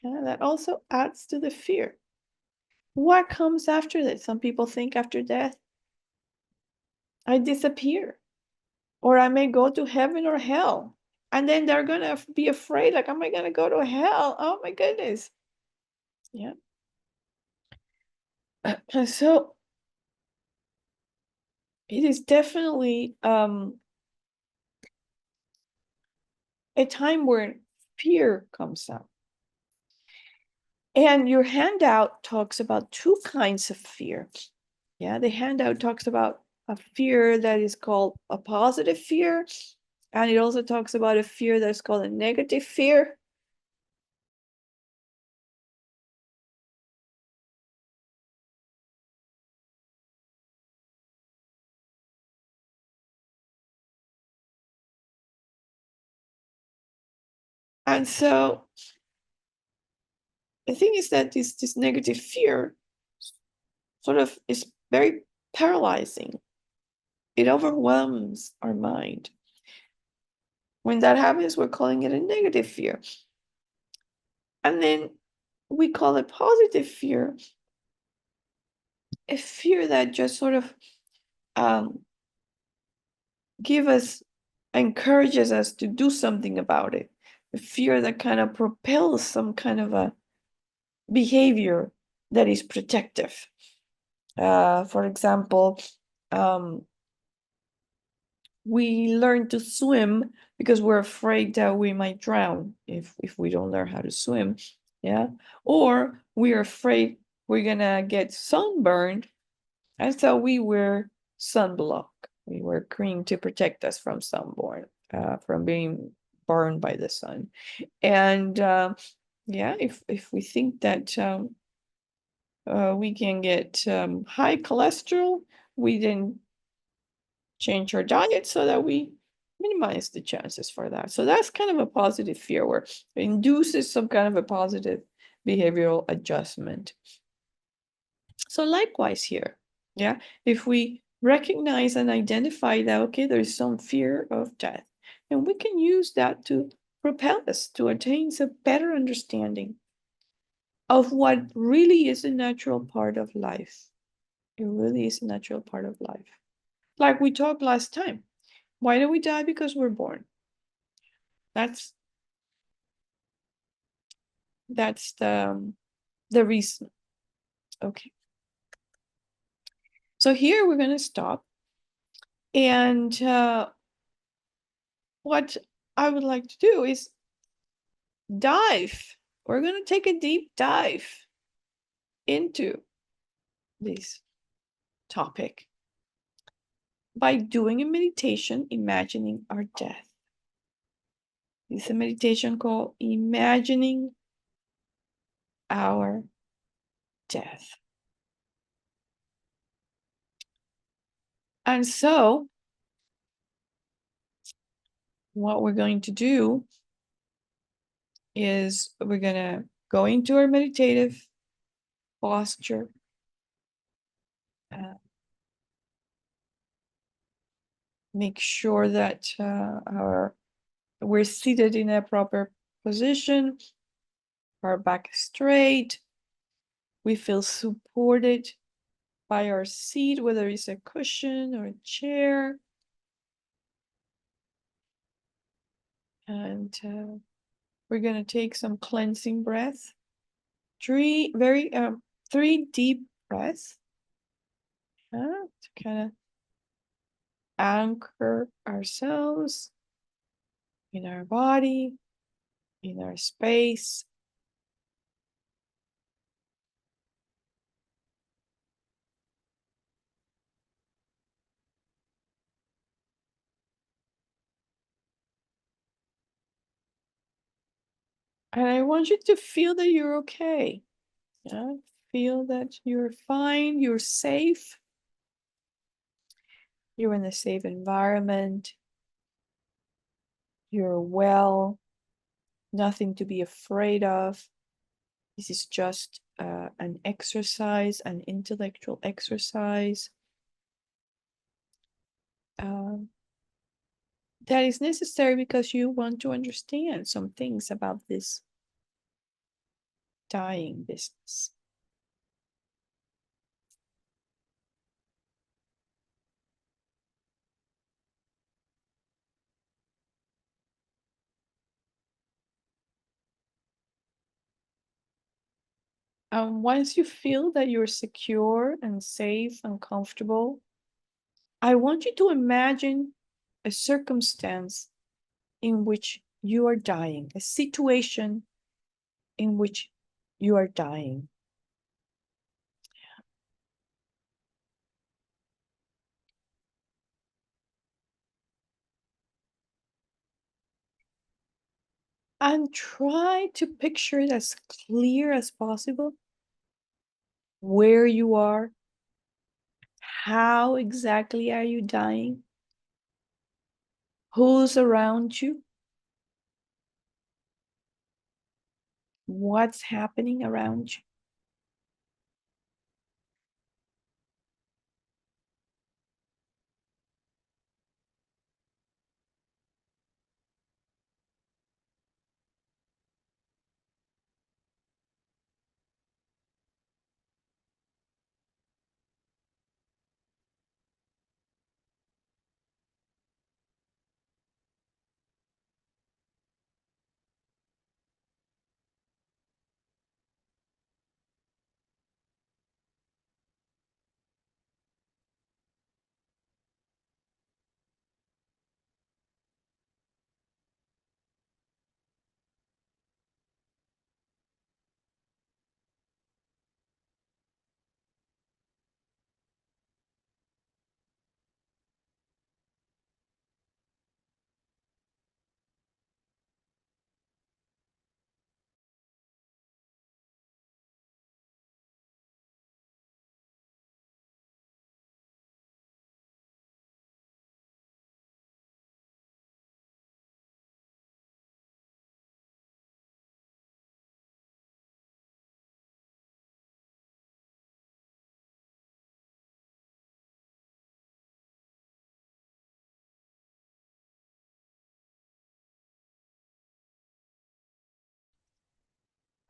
Yeah, that also adds to the fear. What comes after that? Some people think after death, I disappear, or I may go to heaven or hell. And then they're going to be afraid, like, am I going to go to hell? Oh my goodness. Yeah. So it is definitely a time where fear comes up. And your handout talks about two kinds of fear. Yeah, the handout talks about a fear that is called a positive fear, and it also talks about a fear that's called a negative fear. And so the thing is that this negative fear sort of is very paralyzing. It overwhelms our mind. When that happens, we're calling it a negative fear. And then we call it positive fear, a fear that just sort of um, encourages us to do something about it. A fear that kind of propels some kind of a behavior that is protective. For example, um, we learn to swim because we're afraid that we might drown if we don't learn how to swim. Yeah. Or we're afraid we're gonna get sunburned, and so we wear sunblock. We wear cream to protect us from sunburn, from being burned by the sun. And yeah, if we think that we can get high cholesterol, we then change our diet so that we minimize the chances for that. So that's kind of a positive fear where it induces some kind of a positive behavioral adjustment. So likewise here, yeah, if we recognize and identify that, okay, there is some fear of death, and we can use that to propel us to attain a better understanding of what really is a natural part of life. It really is a natural part of life. Like we talked last time. Why do we die? Because we're born. That's the reason. Okay. So here we're going to stop. And what I would like to do is dive. We're going to take a deep dive into this topic by doing a meditation imagining our death. It's a meditation called Imagining Our Death. And so, what we're going to do is we're going to go into our meditative posture. Make sure that we're seated in a proper position, our back straight. We feel supported by our seat, whether it's a cushion or a chair. And we're going to take some cleansing breath. Three deep breaths to kind of anchor ourselves in our body, in our space. And I want you to feel that you're okay. Yeah? Feel that you're fine, you're safe, you're in a safe environment, you're well, nothing to be afraid of. This is just an exercise, an intellectual exercise that is necessary because you want to understand some things about this dying business. Once you feel that you're secure and safe and comfortable, I want you to imagine a circumstance in which you are dying, a situation in which you are dying. And try to picture it as clear as possible where you are, how exactly are you dying, who's around you. what's happening around you.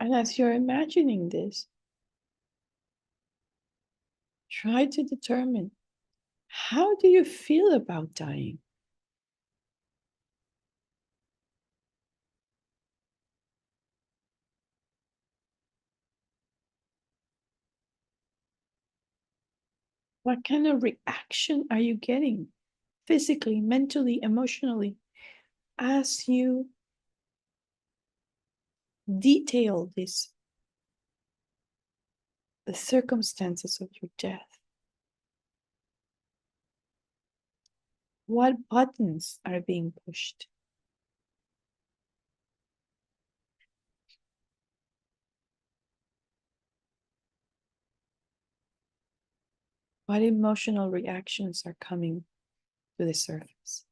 And as you're imagining this, try to determine, how do you feel about dying? What kind of reaction are you getting physically, mentally, emotionally, as you detail this, the circumstances of your death? What buttons are being pushed? What emotional reactions are coming to the surface?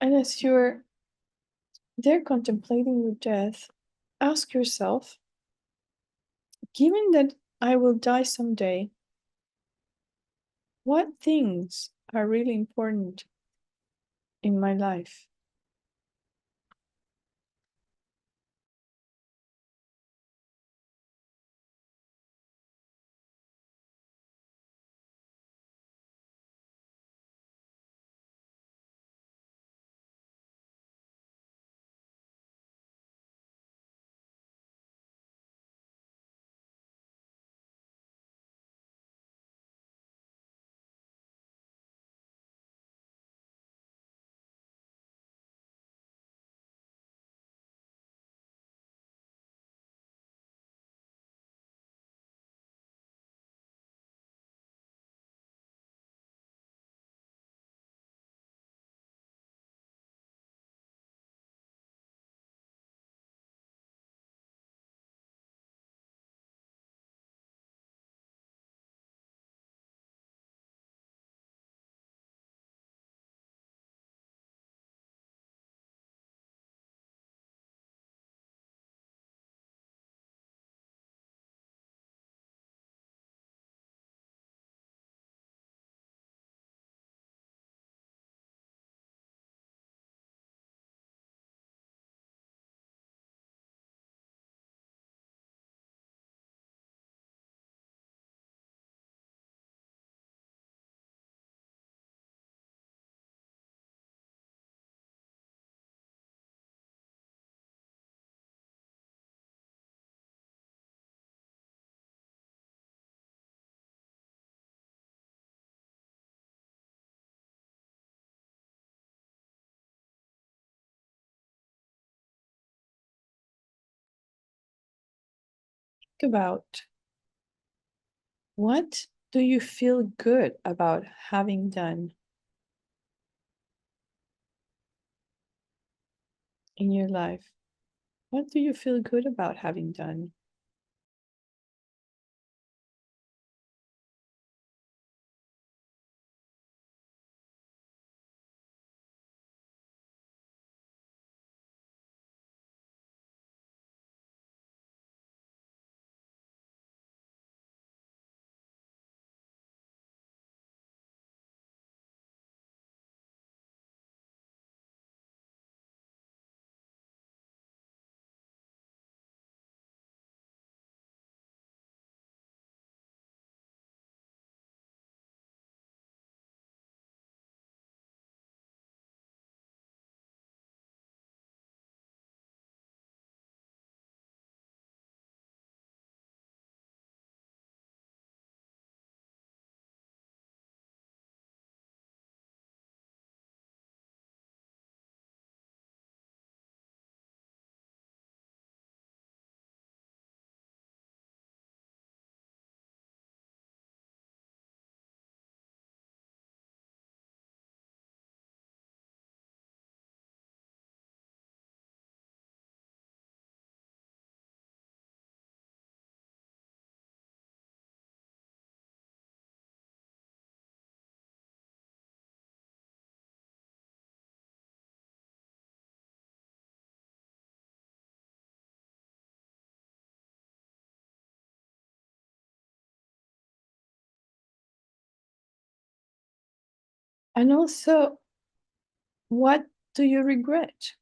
And as you're there contemplating your death, ask yourself, given that I will die someday, What things are really important in my life? Think about, what do you feel good about having done in your life? What do you feel good about having done? And also, what do you regret?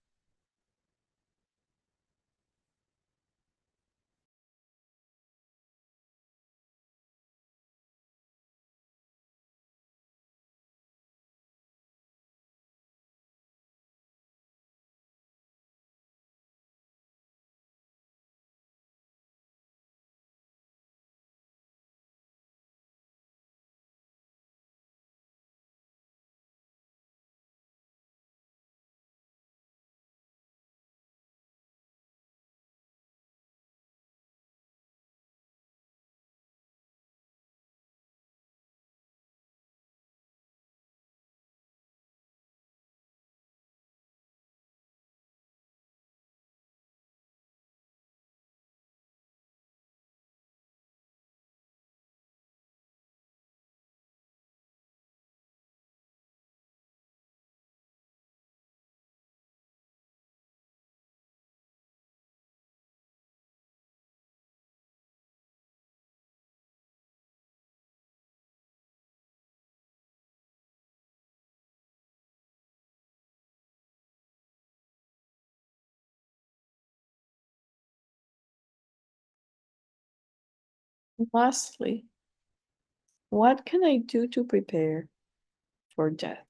Lastly, what can I do to prepare for death?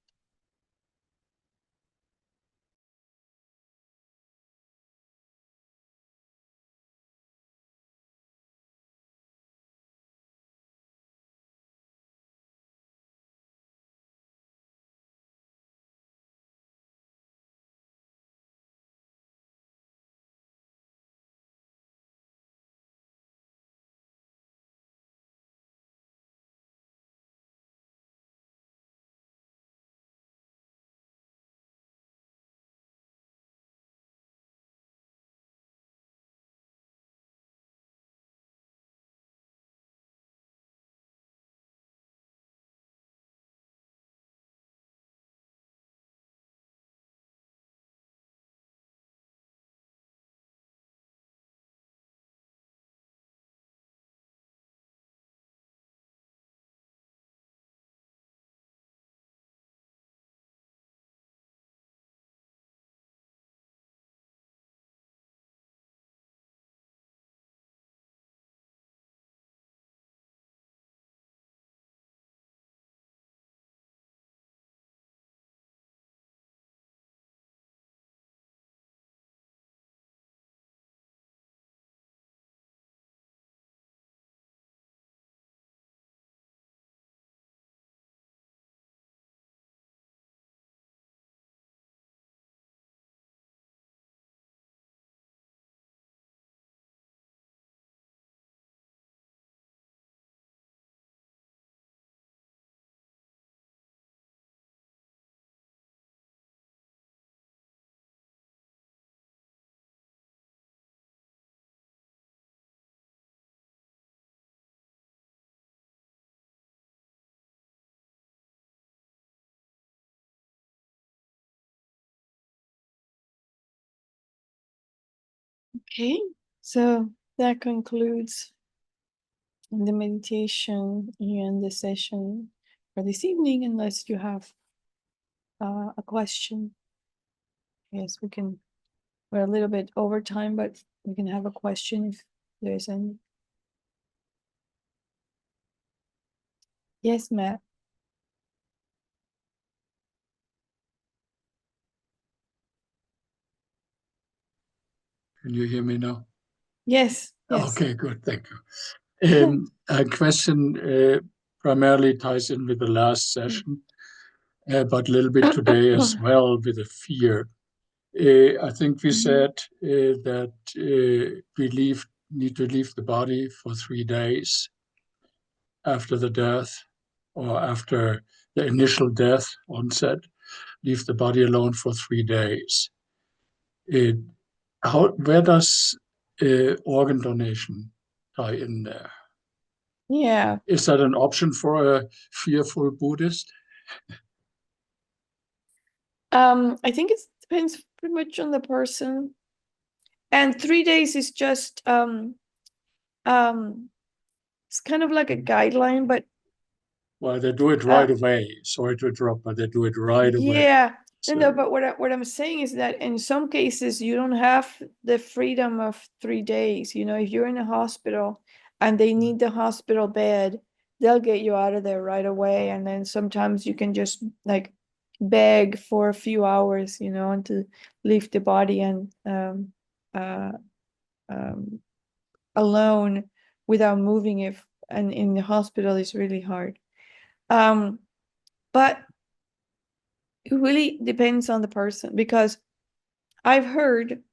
Okay, so that concludes the meditation and the session for this evening, unless you have a question. Yes, we can, we're a little bit over time, but we can have a question if there's any. Yes, Matt. Can you hear me now? Yes, yes. Okay, good. Thank you. A question primarily ties in with the last session, but a little bit today as well with the fear. I think we said that need to leave the body for 3 days after the death or after the initial death onset, leave the body alone for 3 days. It, where does organ donation tie in there? Yeah. Is that an option for a fearful Buddhist? I think it depends pretty much on the person. And 3 days is just it's kind of like a guideline, but Well, they do it right away. Sorry to interrupt, but they do it right away. yeah. So, No, but what I'm saying is that in some cases you don't have the freedom of 3 days. You know, if you're in a hospital and they need the hospital bed, they'll get you out of there right away. And then sometimes you can just like beg for a few hours, you know, and to leave the body and uh, um, alone without moving it. And in the hospital is really hard. Um, but it really depends on the person, because I've heard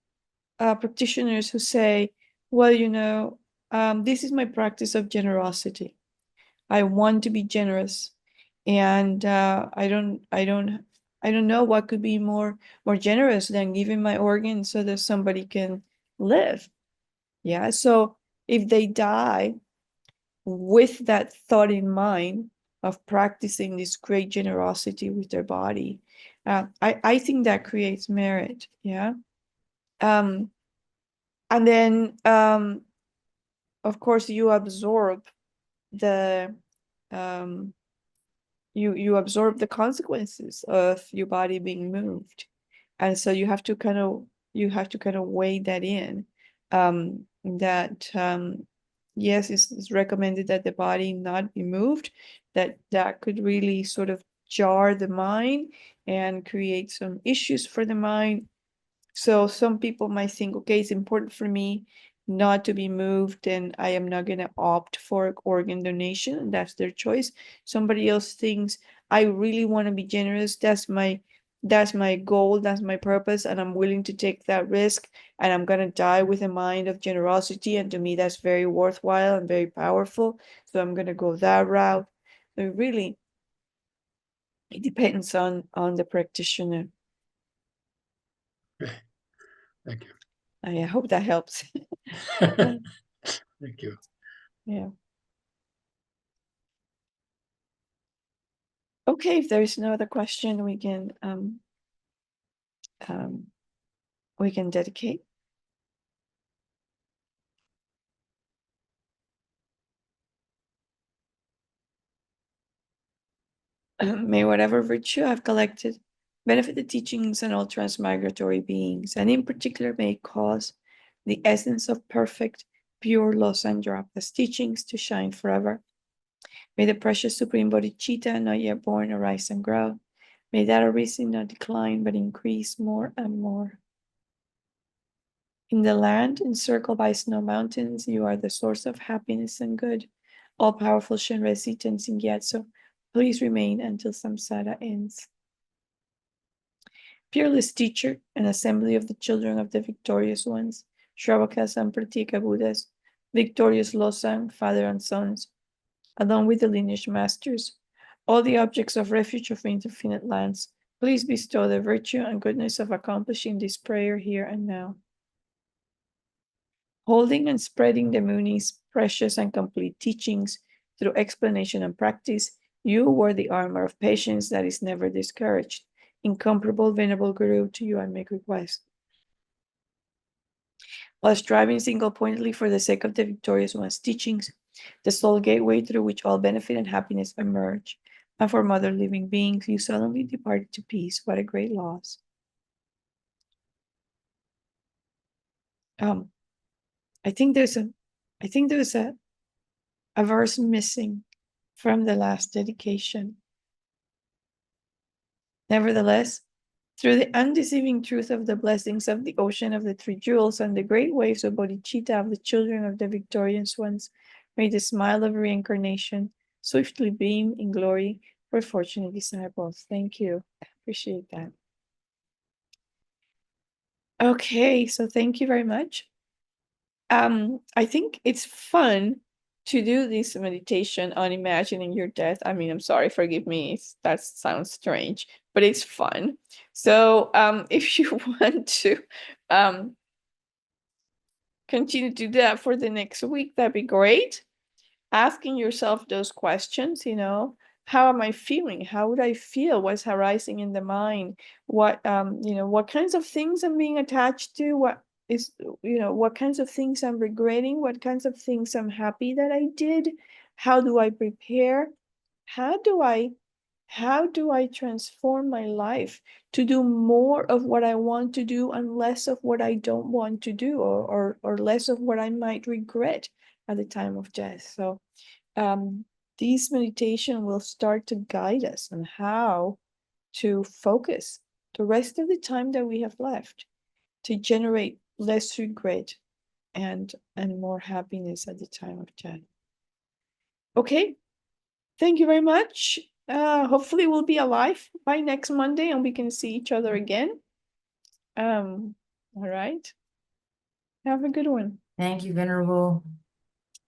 practitioners who say, well, you know, this is my practice of generosity. I want to be generous. And I don't know what could be more generous than giving my organs so that somebody can live. Yeah. So if they die with that thought in mind of practicing this great generosity with their body, I think that creates merit. Yeah. Um, and then of course you absorb the um, you absorb the consequences of your body being moved, and so you have to kind of weigh that in, that yes, it's recommended that the body not be moved, that could really sort of jar the mind and create some issues for the mind. So some people might think, okay, it's important for me not to be moved, and I am not going to opt for organ donation, and that's their choice. Somebody else thinks, I really want to be generous. That's my goal, that's my purpose, and I'm willing to take that risk, and I'm going to die with a mind of generosity, and to me that's very worthwhile and very powerful. So I'm going to go that route. So really, it depends on the practitioner. Okay. Thank you. I hope that helps. Thank you. Yeah. Okay, if there's no other question, we can dedicate. May whatever virtue I've collected benefit the teachings and all transmigratory beings, and in particular may cause the essence of perfect, pure Losang Draka's teachings to shine forever. May the precious Supreme Bodhicitta not yet born arise and grow. May that arisen not decline but increase more and more. In the land encircled by snow mountains, you are the source of happiness and good. All-powerful Shenrezig Tenzin Gyatso, please remain until samsara ends. Peerless teacher and assembly of the children of the victorious ones, Shravakas and Pratika Buddhas, victorious Losang, father and sons, along with the lineage masters, all the objects of refuge of infinite lands, please bestow the virtue and goodness of accomplishing this prayer here and now. Holding and spreading the Muni's precious and complete teachings through explanation and practice, you wear the armor of patience that is never discouraged. Incomparable Venerable Guru, to you I make request. While striving single-pointedly for the sake of the victorious one's teachings, the sole gateway through which all benefit and happiness emerge, and for other living beings, you suddenly departed to peace. What a great loss. I think there's a verse missing from the last dedication. Nevertheless, through the undeceiving truth of the blessings of the ocean of the three jewels and the great waves of bodhicitta of the children of the victorious ones, may the smile of reincarnation swiftly beam in glory for fortunate disciples. Thank you. I appreciate that. Okay, so thank you very much. I think it's fun to do this meditation on imagining your death. I mean, I'm sorry, forgive me, that sounds strange, but it's fun. So if you want to continue to do that for the next week, that'd be great. Asking yourself those questions, how am I feeling? How would I feel? What's arising in the mind? What what kinds of things I'm being attached to? What kinds of things I'm regretting? What kinds of things I'm happy that I did? How do I prepare? How do I transform my life to do more of what I want to do and less of what I don't want to do, or less of what I might regret at the time of death? So this meditation will start to guide us on how to focus the rest of the time that we have left to generate less regret and more happiness at the time of death. Okay, thank you very much. Hopefully we'll be alive by next Monday and we can see each other again. All right. Have a good one. Thank you, Venerable.